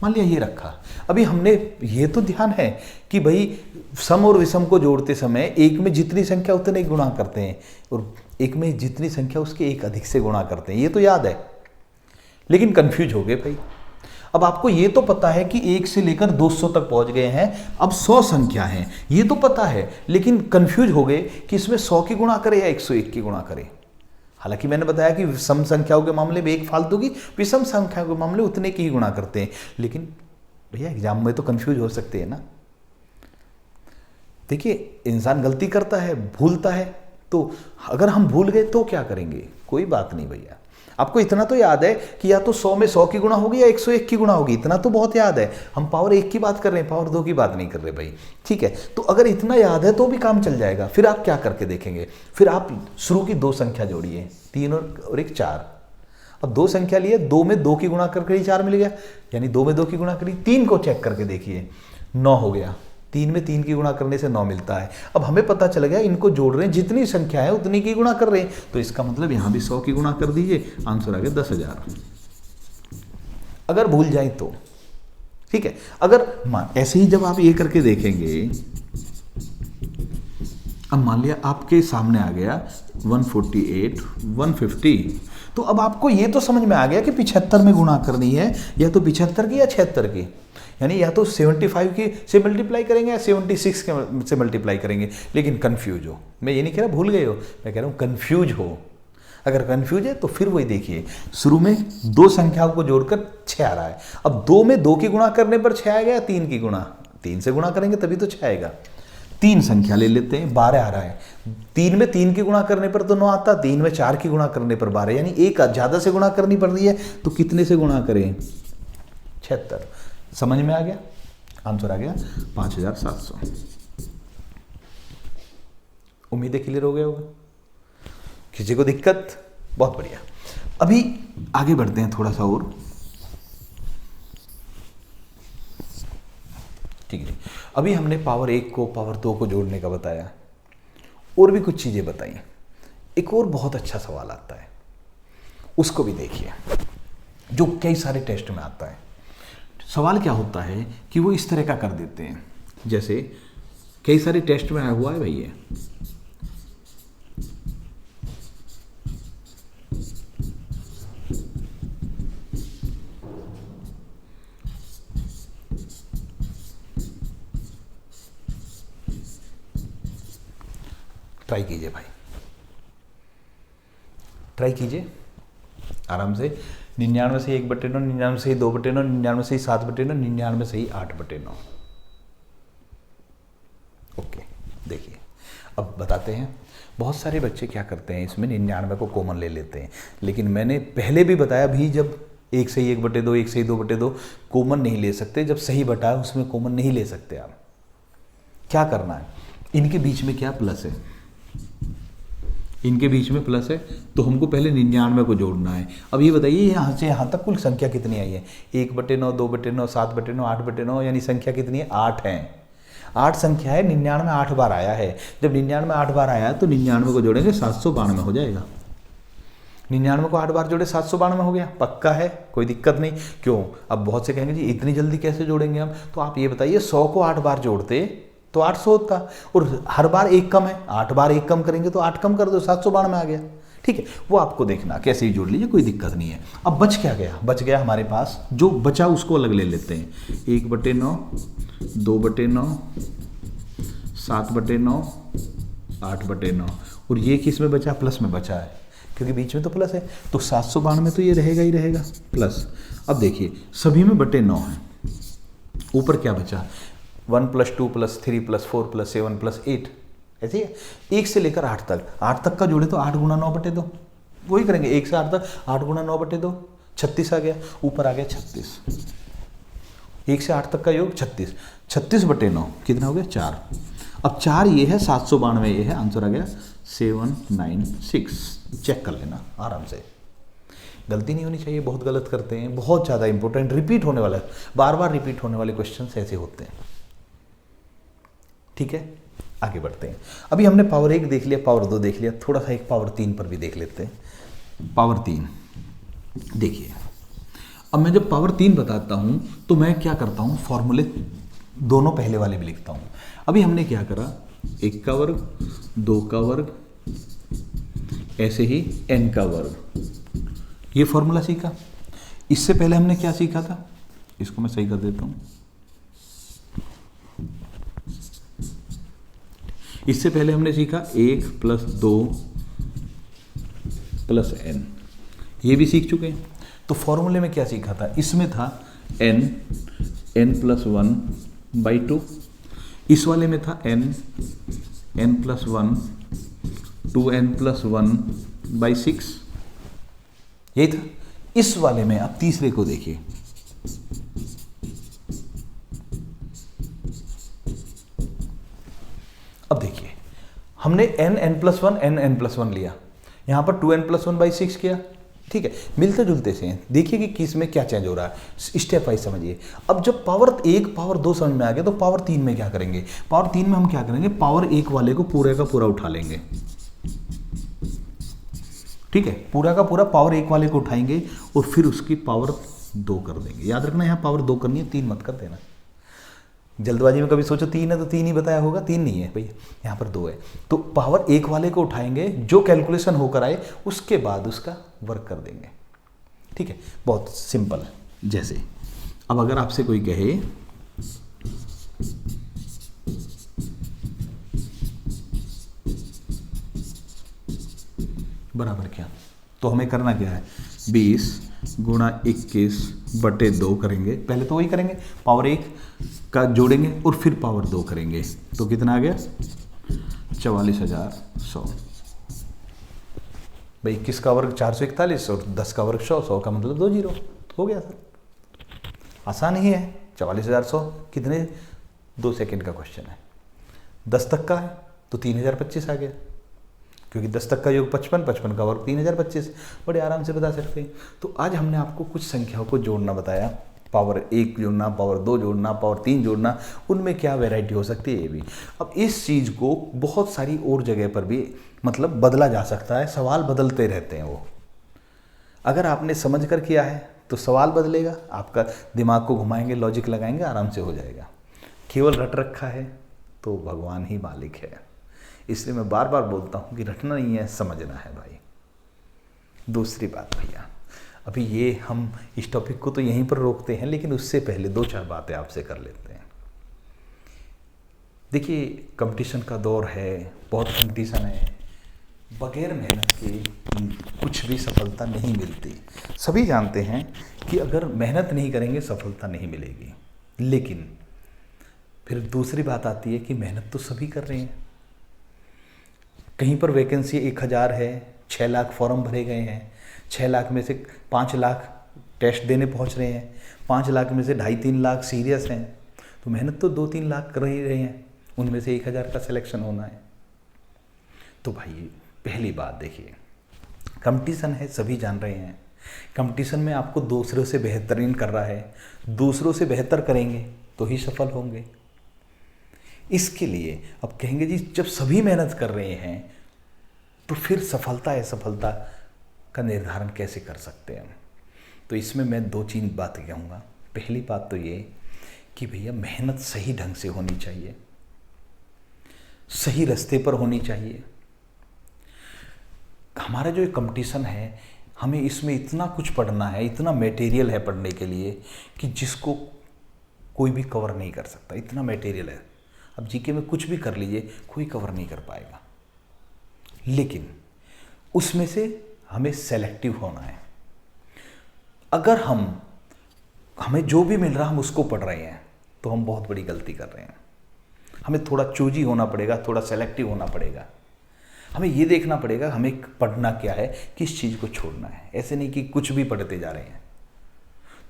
मान लिया ये रखा। अभी हमने ये तो ध्यान है कि भाई सम और विषम को जोड़ते समय एक में जितनी संख्या उतने ही गुणा करते हैं और एक में जितनी संख्या उसके एक अधिक से गुणा करते हैं, ये तो याद है। लेकिन कंफ्यूज हो गए भाई। अब आपको ये तो पता है कि 1 से लेकर 200 तक पहुंच गए हैं, अब 100 संख्या है, ये तो पता है, लेकिन कंफ्यूज हो गए कि इसमें 100 की गुणा करें या 101 की गुणा करें। हालांकि मैंने बताया कि सम संख्याओं के मामले में एक फालतू की, विषम संख्याओं के मामले उतने की ही गुणा करते हैं। लेकिन भैया एग्जाम में तो कंफ्यूज हो सकते हैं ना। देखिए इंसान गलती करता है, भूलता है, तो अगर हम भूल गए तो क्या करेंगे, कोई बात नहीं भैया। आपको इतना तो याद है कि या तो 100 में 100 की गुणा होगी या 101 की गुणा होगी, इतना तो बहुत याद है। हम पावर 1 की बात कर रहे हैं, पावर 2 की बात नहीं कर रहे भाई। ठीक है, तो अगर इतना याद है तो भी काम चल जाएगा। फिर आप क्या करके देखेंगे, फिर आप शुरू की 2 संख्या जोड़िए, 3 और 1 4। अब 2 संख्या लिए, 2 में 2 की गुणा करके ही 4 मिल गया, यानी 2 में 2 की गुणा करी। 3 को चेक करके देखिए, 9 हो गया। 3 में 3 की गुणा करने से 9 मिलता है। अब हमें पता चल गया इनको जोड़ रहे हैं, जितनी संख्या है उतनी की गुणा कर रहे हैं, तो इसका मतलब यहाँ भी 100 की गुणा कर दीजिए, आंसर आ गया 10,000। अगर भूल जाए तो ठीक है। अगर ऐसे ही जब आप ये करके देखेंगे, अब मान लिया आपके सामने आ गया 148 150, तो अब आपको ये तो समझ में आ गया कि 75 में गुणा करनी है, या तो 75 की या 76 की, यानी या तो 75 की से मल्टीप्लाई करेंगे या 76 के से मल्टीप्लाई करेंगे। लेकिन कंफ्यूज हो, मैं ये नहीं कह रहा भूल गए हो, मैं कह रहा हूँ कंफ्यूज हो। अगर कंफ्यूज है तो फिर वही देखिए, शुरू में 2 संख्याओं को जोड़कर 6 आ रहा है। अब 2 में 2 की गुणा करने पर 6 आएगा, या 3 की गुणा, 3 से गुणा करेंगे तभी तो 6 आएगा। 3 संख्या ले लेते हैं, 12 आ रहा है। 3 में 3 की गुणा करने पर तो 9 आता, 3 में 4 की गुणा करने पर 12, यानी एक ज़्यादा से गुणा करनी पड़ रही है, तो कितने से गुणा करें, 76। समझ में आ गया, आंसर आ गया 5700। उम्मीद है क्लियर हो गया होगा। किसी को दिक्कत, बहुत बढ़िया। अभी आगे बढ़ते हैं थोड़ा सा और, ठीक है। अभी हमने पावर 1 को पावर 2 को जोड़ने का बताया, और भी कुछ चीजें बताई। एक और बहुत अच्छा सवाल आता है, उसको भी देखिए, जो कई सारे टेस्ट में आता है। सवाल क्या होता है कि वो इस तरह का कर देते हैं, जैसे कई सारे टेस्ट में आया हुआ है भाई ये, ट्राई कीजिए भाई, ट्राई कीजिए आराम से। 99 से 1/9, 99 से 2/9, 99 से 7/9, 99 से 8/9। ओके, देखिए अब बताते हैं। बहुत सारे बच्चे क्या करते हैं, इसमें 99 को कॉमन ले लेते हैं, लेकिन मैंने पहले भी बताया भी, जब 1 से 1/2, 1 से 2/2 कॉमन नहीं ले सकते, जब सही बटा है उसमें कॉमन नहीं ले सकते। आप क्या करना है, इनके बीच में क्या प्लस है, इनके बीच में प्लस है, तो हमको पहले 99 को जोड़ना है। अब ये बताइए यहाँ से यहाँ तक कुल संख्या कितनी आई है, 1/9, 2/9, 7/9, 8/9, यानी संख्या कितनी है, 8 है। 8 संख्या है, 99 8 बार आया है। जब 99 8 बार आया है तो 99 को जोड़ेंगे 792 हो जाएगा। 99 को 8 बार जोड़े 792 हो गया, पक्का है, कोई दिक्कत नहीं। क्यों, अब बहुत से कहेंगे जी इतनी जल्दी कैसे जोड़ेंगे हम, तो आप ये बताइए 100 को 8 बार जोड़ते तो 800 होता, और हर बार 1 कम है, 8 बार 1 कम करेंगे तो 8 कम कर दो, 792 आ गया। ठीक है, वो आपको देखना, कैसे ही जोड़ लीजिए, कोई दिक्कत नहीं है। अब बच क्या गया, बच गया हमारे पास, जो बचा उसको अलग ले लेते हैं। 1/9, 2/9, 7/9, 8/9, और ये किस में बचा, प्लस में बचा है, क्योंकि बीच में तो प्लस है, तो 792 में तो ये रहेगा ही रहेगा प्लस। अब देखिए सभी में बटे 9 है, ऊपर क्या बचा 1 + 2 + 3 + 4 + 7 + 8, ऐसे ही है 1 से लेकर 8 तक। 8 तक का जोड़े तो 8 × 9 बटे 2, वही करेंगे 1 से 8 तक 8 × 9 बटे 2, 36 आ गया, ऊपर आ गया 36। 1 से 8 तक का योग 36, 36 बटे 9 कितना हो गया 4। अब 4 ये है, 792 ये है, आंसर आ गया 796। चेक कर लेना आराम से, गलती नहीं होनी चाहिए, बहुत गलत करते हैं, बहुत ज़्यादा इंपॉर्टेंट, रिपीट होने वाला है, बार बार रिपीट होने वाले क्वेश्चन ऐसे होते हैं। ठीक है, आगे बढ़ते हैं। अभी हमने पावर 1 देख लिया, पावर 2 देख लिया, थोड़ा सा एक पावर 3 पर भी देख लेते हैं। पावर 3 देखिए, अब मैं जब पावर 3 बताता हूं तो मैं क्या करता हूं, फॉर्मूले दोनों पहले वाले भी लिखता हूं। अभी हमने क्या करा, 1 का वर्ग, 2 का वर्ग, ऐसे ही n का वर्ग, ये फॉर्मूला सीखा। इससे पहले हमने क्या सीखा था, इसको मैं सही कर देता हूं। इससे पहले हमने सीखा 1 + 2 + n, ये भी सीख चुके हैं। तो फॉर्मूले में क्या सीखा था, इसमें था n + 1/2, इस वाले में था n + 1 2n + 1/6, यही था। इस वाले में अब तीसरे को देखिए, अब देखिए हमने n + 1 n + 1 लिया, यहां पर 2n + 1/6 किया, ठीक है, मिलते जुलते से हैं। देखिए कि किस में क्या चेंज हो रहा है, स्टेप वाइज समझिए। अब जब पावर 1 पावर 2 समझ में आ गया तो पावर 3 में क्या करेंगे, पावर 3 में हम क्या करेंगे, पावर 1 वाले को पूरे का पूरा उठा लेंगे। ठीक है, पूरा का पूरा पावर 1 वाले को उठाएंगे और फिर उसकी पावर 2 कर देंगे। याद रखना यहाँ पावर 2 करनी है, 3 मत कर देना। जल्दबाजी में कभी सोचो 3 है तो 3 ही बताया होगा, 3 नहीं है भैया, यहाँ पर 2 है। तो पावर 1 वाले को उठाएंगे, जो कैलकुलेशन होकर आए उसके बाद उसका वर्क कर देंगे। ठीक है, बहुत सिंपल है। जैसे अब अगर आपसे कोई कहे बराबर क्या, तो हमें करना क्या है, 20 × 21/2 करेंगे। पहले तो वही करेंगे, पावर 1 का जोड़ेंगे और फिर पावर 2 करेंगे, तो कितना आ गया 44,100। भाई 21 का वर्ग 441 और 10 का वर्ग 100, 100 का मतलब 2 जीरो, हो गया सर, आसान ही है। 44,100 कितने, 2 सेकेंड का क्वेश्चन है। 10 तक का है तो 3025 आ गया, क्योंकि 10 तक का योग 55, 55 का वर्ग 3025, बड़े आराम से बता सकते हैं। तो आज हमने आपको कुछ संख्याओं को जोड़ना बताया, पावर 1 जोड़ना, पावर 2 जोड़ना, पावर 3 जोड़ना, उनमें क्या वैरायटी हो सकती है ये भी। अब इस चीज़ को बहुत सारी और जगह पर भी मतलब बदला जा सकता है, सवाल बदलते रहते हैं वो। अगर आपने समझ कर किया है तो सवाल बदलेगा, आपका दिमाग को घुमाएंगे, लॉजिक लगाएंगे, आराम से हो जाएगा। केवल रट रखा है तो भगवान ही मालिक है। इसलिए मैं बार बार बोलता हूँ कि रटना नहीं है, समझना है भाई। दूसरी बात भैया, अभी ये हम इस टॉपिक को तो यहीं पर रोकते हैं, लेकिन उससे पहले 2-4 बातें आपसे कर लेते हैं। देखिए कंपटीशन का दौर है, बहुत कंपटीशन है, बगैर मेहनत के कुछ भी सफलता नहीं मिलती। सभी जानते हैं कि अगर मेहनत नहीं करेंगे सफलता नहीं मिलेगी, लेकिन फिर दूसरी बात आती है कि मेहनत तो सभी कर रहे हैं। कहीं पर वैकेंसी 1000 है, 6 लाख फॉर्म भरे गए हैं, 6 लाख में से 5 लाख टेस्ट देने पहुंच रहे हैं, 5 लाख में से 2.5-3 लाख सीरियस हैं, तो मेहनत तो 2-3 लाख कर ही रहे हैं, उनमें से 1000 का सिलेक्शन होना है। तो भाई पहली बात देखिए, कंपटीशन है, सभी जान रहे हैं। कंपटीशन में आपको दूसरों से बेहतरीन कर रहा है, दूसरों से बेहतर करेंगे तो ही सफल होंगे। इसके लिए अब कहेंगे जी जब सभी मेहनत कर रहे हैं तो फिर सफलता असफलता का निर्धारण कैसे कर सकते हैं। तो इसमें मैं 2-3 बातें कहूँगा। पहली बात तो ये कि भैया मेहनत सही ढंग से होनी चाहिए, सही रास्ते पर होनी चाहिए। हमारा जो कंपटीशन है, हमें इसमें इतना कुछ पढ़ना है, इतना मटेरियल है पढ़ने के लिए कि जिसको कोई भी कवर नहीं कर सकता, इतना मटेरियल है। अब जीके में कुछ भी कर लीजिए, कोई कवर नहीं कर पाएगा। लेकिन उसमें से हमें सेलेक्टिव होना है। अगर हमें जो भी मिल रहा हम उसको पढ़ रहे हैं तो हम बहुत बड़ी गलती कर रहे हैं। हमें थोड़ा चूजी होना पड़ेगा, थोड़ा सेलेक्टिव होना पड़ेगा। हमें ये देखना पड़ेगा हमें पढ़ना क्या है, किस चीज़ को छोड़ना है। ऐसे नहीं कि कुछ भी पढ़ते जा रहे हैं।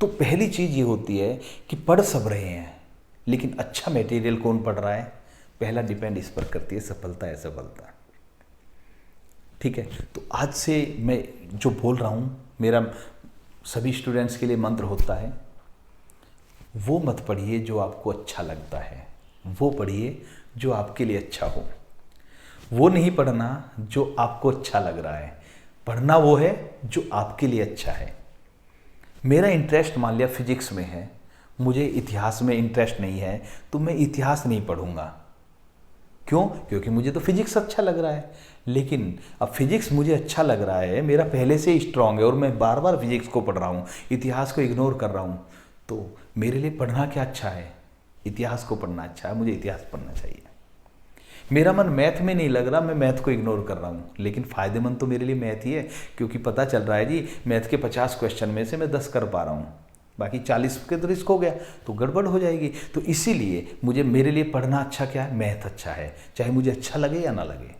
तो पहली चीज़ ये होती है कि पढ़ सब रहे हैं, लेकिन अच्छा मटेरियल कौन पढ़ रहा है, पहला डिपेंड इस पर करती है सफलता है असफलता। ठीक है, तो आज से मैं जो बोल रहा हूँ, मेरा सभी स्टूडेंट्स के लिए मंत्र होता है, वो मत पढ़िए जो आपको अच्छा लगता है, वो पढ़िए जो आपके लिए अच्छा हो। वो नहीं पढ़ना जो आपको अच्छा लग रहा है, पढ़ना वो है जो आपके लिए अच्छा है। मेरा इंटरेस्ट मान लिया फिजिक्स में है, मुझे इतिहास में इंटरेस्ट नहीं है, तो मैं इतिहास नहीं पढ़ूंगा। क्यों? क्योंकि मुझे तो फिजिक्स अच्छा लग रहा है। लेकिन अब फिजिक्स मुझे अच्छा लग रहा है, मेरा पहले से ही स्ट्रांग है और मैं बार बार फिजिक्स को पढ़ रहा हूँ, इतिहास को इग्नोर कर रहा हूँ, तो मेरे लिए पढ़ना क्या अच्छा है? इतिहास को पढ़ना अच्छा है, मुझे इतिहास पढ़ना चाहिए। मेरा मन मैथ में नहीं लग रहा, मैं मैथ को इग्नोर कर रहा हूँ, लेकिन फ़ायदेमंद तो मेरे लिए मैथ ही है, क्योंकि पता चल रहा है जी मैथ के 50 क्वेश्चन में से मैं 10 कर पा रहा हूँ, बाकी 40 के तो रिस्क हो गया, तो गड़बड़ हो जाएगी। तो इसीलिए मेरे लिए पढ़ना अच्छा क्या है? मैथ अच्छा है, चाहे मुझे अच्छा लगे या ना लगे।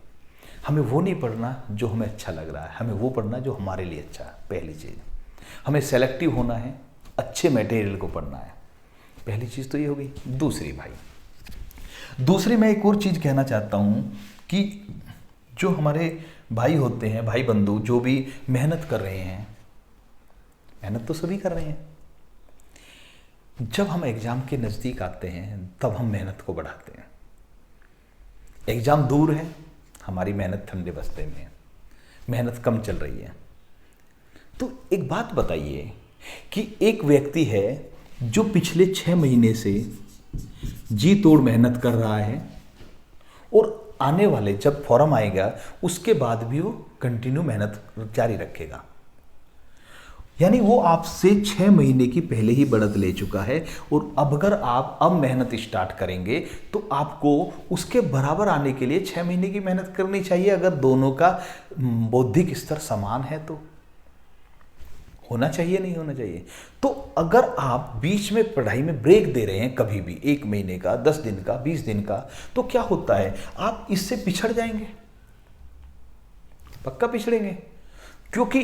हमें वो नहीं पढ़ना जो हमें अच्छा लग रहा है, हमें वो पढ़ना जो हमारे लिए अच्छा है। पहली चीज़, हमें सेलेक्टिव होना है, अच्छे मटेरियल को पढ़ना है। पहली चीज़ तो ये होगी। दूसरी मैं एक और चीज़ कहना चाहता हूँ कि जो हमारे भाई होते हैं, भाई बंधु जो भी मेहनत कर रहे हैं, मेहनत तो सभी कर रहे हैं, जब हम एग्ज़ाम के नज़दीक आते हैं तब हम मेहनत को बढ़ाते हैं। एग्ज़ाम दूर है, हमारी मेहनत ठंडे बस्ते में है, मेहनत कम चल रही है। तो एक बात बताइए कि एक व्यक्ति है जो पिछले 6 महीने से जी तोड़ मेहनत कर रहा है और आने वाले जब फॉर्म आएगा उसके बाद भी वो कंटिन्यू मेहनत जारी रखेगा। यानी वो आपसे 6 महीने की पहले ही बढ़त ले चुका है, और अब अगर आप अब मेहनत स्टार्ट करेंगे तो आपको उसके बराबर आने के लिए 6 महीने की मेहनत करनी चाहिए। अगर दोनों का बौद्धिक स्तर समान है तो होना चाहिए, नहीं होना चाहिए। तो अगर आप बीच में पढ़ाई में ब्रेक दे रहे हैं कभी भी, 1 महीने का, 10 दिन का, 20 दिन का, तो क्या होता है, आप इससे पिछड़ जाएंगे, पक्का पिछड़ेंगे। क्योंकि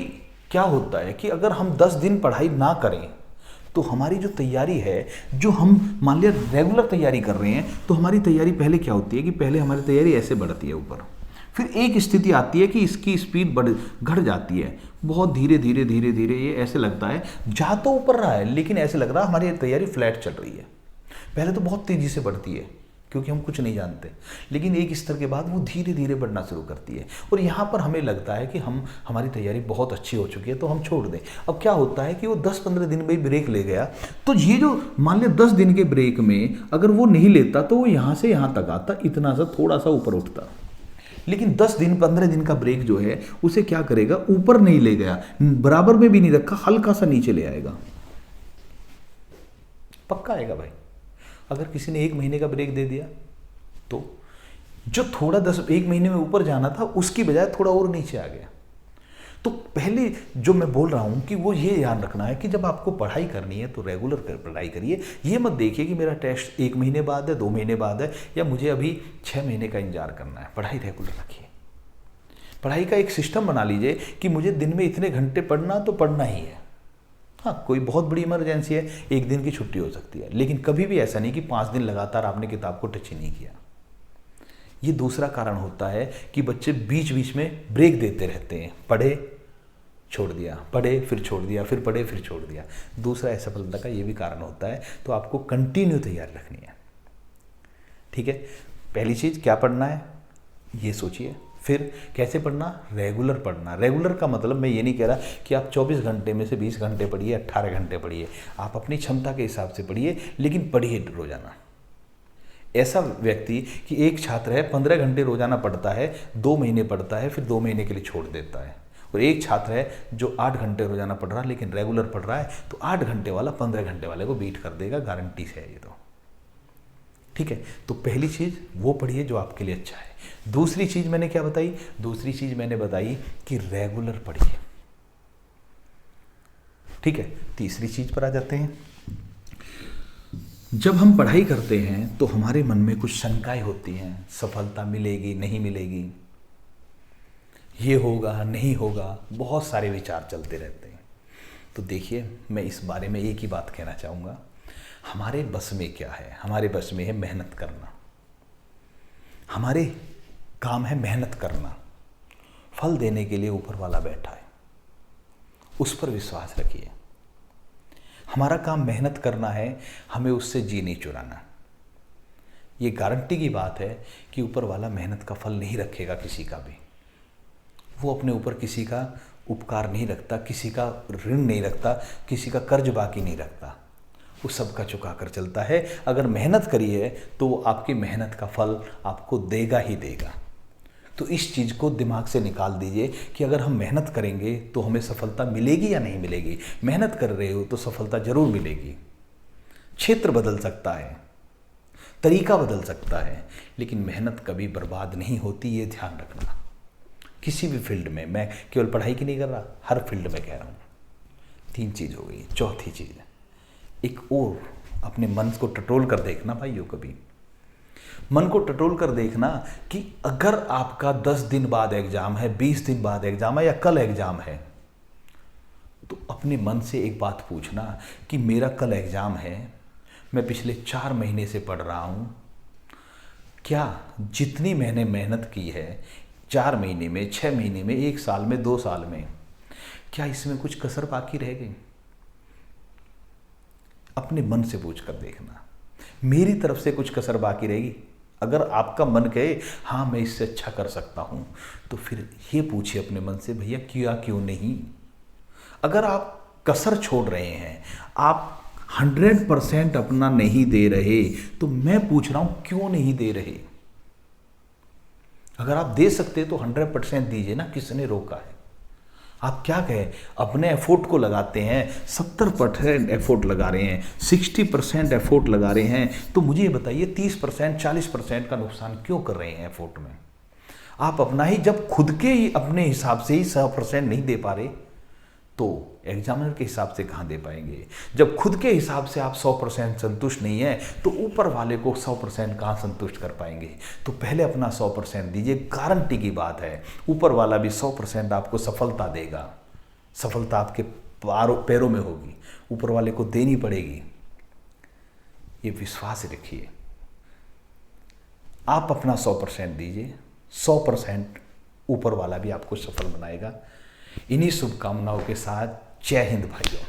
क्या होता है कि अगर हम 10 दिन पढ़ाई ना करें तो हमारी जो तैयारी है, जो हम मान लिया रेगुलर तैयारी कर रहे हैं, तो हमारी तैयारी पहले क्या होती है कि पहले हमारी तैयारी ऐसे बढ़ती है ऊपर, फिर एक स्थिति आती है कि इसकी स्पीड घट जाती है, बहुत धीरे धीरे धीरे धीरे, ये ऐसे लगता है जा तो ऊपर रहा है लेकिन ऐसे लग रहा है हमारी तैयारी फ्लैट चल रही है। पहले तो बहुत तेज़ी से बढ़ती है क्योंकि हम कुछ नहीं जानते, लेकिन एक स्तर के बाद वो धीरे धीरे बढ़ना शुरू करती है, और यहाँ पर हमें लगता है कि हमारी तैयारी बहुत अच्छी हो चुकी है तो हम छोड़ दें। अब क्या होता है कि वो 10-15 दिन में ब्रेक ले गया, तो ये जो मान लिया 10 दिन के ब्रेक में अगर वो नहीं लेता तो वो यहाँ से यहाँ तक आता, इतना सा थोड़ा सा ऊपर उठता। लेकिन 10 दिन 15 दिन का ब्रेक जो है उसे क्या करेगा, ऊपर नहीं ले गया, बराबर में भी नहीं रखा, हल्का सा नीचे ले आएगा, पक्का आएगा भाई। अगर किसी ने 1 महीने का ब्रेक दे दिया तो जो थोड़ा 1 महीने में ऊपर जाना था उसकी बजाय थोड़ा और नीचे आ गया। तो पहले जो मैं बोल रहा हूं कि वो ये ध्यान रखना है कि जब आपको पढ़ाई करनी है तो रेगुलर पढ़ाई करिए। ये मत देखिए कि मेरा टेस्ट 1 महीने बाद है, 2 महीने बाद है, या मुझे अभी 6 महीने का इंतजार करना है। पढ़ाई रेगुलर रखिए। पढ़ाई का एक सिस्टम बना लीजिए कि मुझे दिन में इतने घंटे पढ़ना तो पढ़ना ही है। हाँ, कोई बहुत बड़ी इमरजेंसी है, 1 दिन की छुट्टी हो सकती है, लेकिन कभी भी ऐसा नहीं कि 5 दिन लगातार आपने किताब को टच ही नहीं किया। ये दूसरा कारण होता है कि बच्चे बीच बीच में ब्रेक देते रहते हैं, पढ़े छोड़ दिया, पढ़े फिर छोड़ दिया, फिर पढ़े फिर छोड़ दिया। दूसरा असफलता का ये भी कारण होता है। तो आपको कंटिन्यू तैयारी रखनी है, ठीक है। पहली चीज़ क्या पढ़ना है ये सोचिए, फिर कैसे पढ़ना, रेगुलर पढ़ना। रेगुलर का मतलब मैं ये नहीं कह रहा कि आप 24 घंटे में से 20 घंटे पढ़िए, 18 घंटे पढ़िए, आप अपनी क्षमता के हिसाब से पढ़िए, लेकिन पढ़िए रोजाना। ऐसा व्यक्ति कि एक छात्र है 15 घंटे रोजाना पढ़ता है, 2 महीने पढ़ता है, फिर 2 महीने के लिए छोड़ देता है, और एक छात्र है जो 8 घंटे रोजाना पढ़ रहा है लेकिन रेगुलर पढ़ रहा है, तो 8 घंटे वाला 15 घंटे वाले को बीट कर देगा, गारंटी से है ये तो, ठीक है। तो पहली चीज़ वो पढ़िए जो आपके लिए अच्छा है। दूसरी चीज़ मैंने क्या बताई, दूसरी चीज़ मैंने बताई कि रेगुलर पढ़िए। ठीक है, तीसरी चीज पर आ जाते हैं। जब हम पढ़ाई करते हैं तो हमारे मन में कुछ शंकाएं होती हैं, सफलता मिलेगी नहीं मिलेगी, ये होगा नहीं होगा, बहुत सारे विचार चलते रहते हैं। तो देखिए, मैं इस बारे में एक ही बात कहना चाहूँगा, हमारे बस में क्या है? हमारे बस में है मेहनत करना। हमारे काम है मेहनत करना। फल देने के लिए ऊपर वाला बैठा है, उस पर विश्वास रखिए। हमारा काम मेहनत करना है, हमें उससे जी नहीं चुराना। ये गारंटी की बात है कि ऊपर वाला मेहनत का फल नहीं रखेगा किसी का भी। वो अपने ऊपर किसी का उपकार नहीं रखता, किसी का ऋण नहीं रखता, किसी का कर्ज बाकी नहीं रखता, वो सबका चुका कर चलता है। अगर मेहनत करी है तो वो आपकी मेहनत का फल आपको देगा ही देगा। तो इस चीज़ को दिमाग से निकाल दीजिए कि अगर हम मेहनत करेंगे तो हमें सफलता मिलेगी या नहीं मिलेगी। मेहनत कर रहे हो तो सफलता जरूर मिलेगी। क्षेत्र बदल सकता है, तरीका बदल सकता है, लेकिन मेहनत कभी बर्बाद नहीं होती, ये ध्यान रखना। किसी भी फील्ड में, मैं केवल पढ़ाई की नहीं कर रहा, हर फील्ड में कह रहा हूँ। 3 चीज़ हो गई। चौथी चीज़, एक और अपने मन को टटोल कर देखना भाइयों। कभी मन को टटोल कर देखना कि अगर आपका 10 दिन बाद एग्जाम है, 20 दिन बाद एग्जाम है या कल एग्जाम है, तो अपने मन से एक बात पूछना कि मेरा कल एग्जाम है, मैं पिछले 4 महीने से पढ़ रहा हूँ, क्या जितनी मैंने मेहनत की है 4 महीने में, 6 महीने में, 1 साल में, 2 साल में, क्या इसमें कुछ कसर बाकी रह गई? अपने मन से पूछ कर देखना, मेरी तरफ से कुछ कसर बाकी रहेगी? अगर आपका मन कहे हाँ मैं इससे अच्छा कर सकता हूँ, तो फिर ये पूछिए अपने मन से, भैया क्यों नहीं? अगर आप कसर छोड़ रहे हैं, आप 100% अपना नहीं दे रहे, तो मैं पूछ रहा हूँ क्यों नहीं दे रहे? अगर आप दे सकते तो 100% दीजिए ना, किसने रोका है? आप क्या कहें, अपने एफोर्ट को लगाते हैं, 70% एफोर्ट लगा रहे हैं, 60% एफोर्ट लगा रहे हैं, तो मुझे ये बताइए 30% 40% का नुकसान क्यों कर रहे हैं एफोर्ट में? आप अपना ही, जब खुद के ही अपने हिसाब से ही 100% नहीं दे पा रहे, तो एग्जामिनर के हिसाब से कहाँ दे पाएंगे? जब खुद के हिसाब से आप 100% संतुष्ट नहीं है, तो ऊपर वाले को 100% कहाँ संतुष्ट कर पाएंगे? तो पहले अपना 100% दीजिए। गारंटी की बात है, ऊपर वाला भी 100% आपको सफलता देगा। सफलता आपके पैरों में होगी, ऊपर वाले को देनी पड़ेगी। ये विश्वास रखिए। आप अपना 100% दीजिए, 100% ऊपर वाला भी आपको सफल बनाएगा। इन्हीं शुभकामनाओं के साथ जय हिंद भाइयों।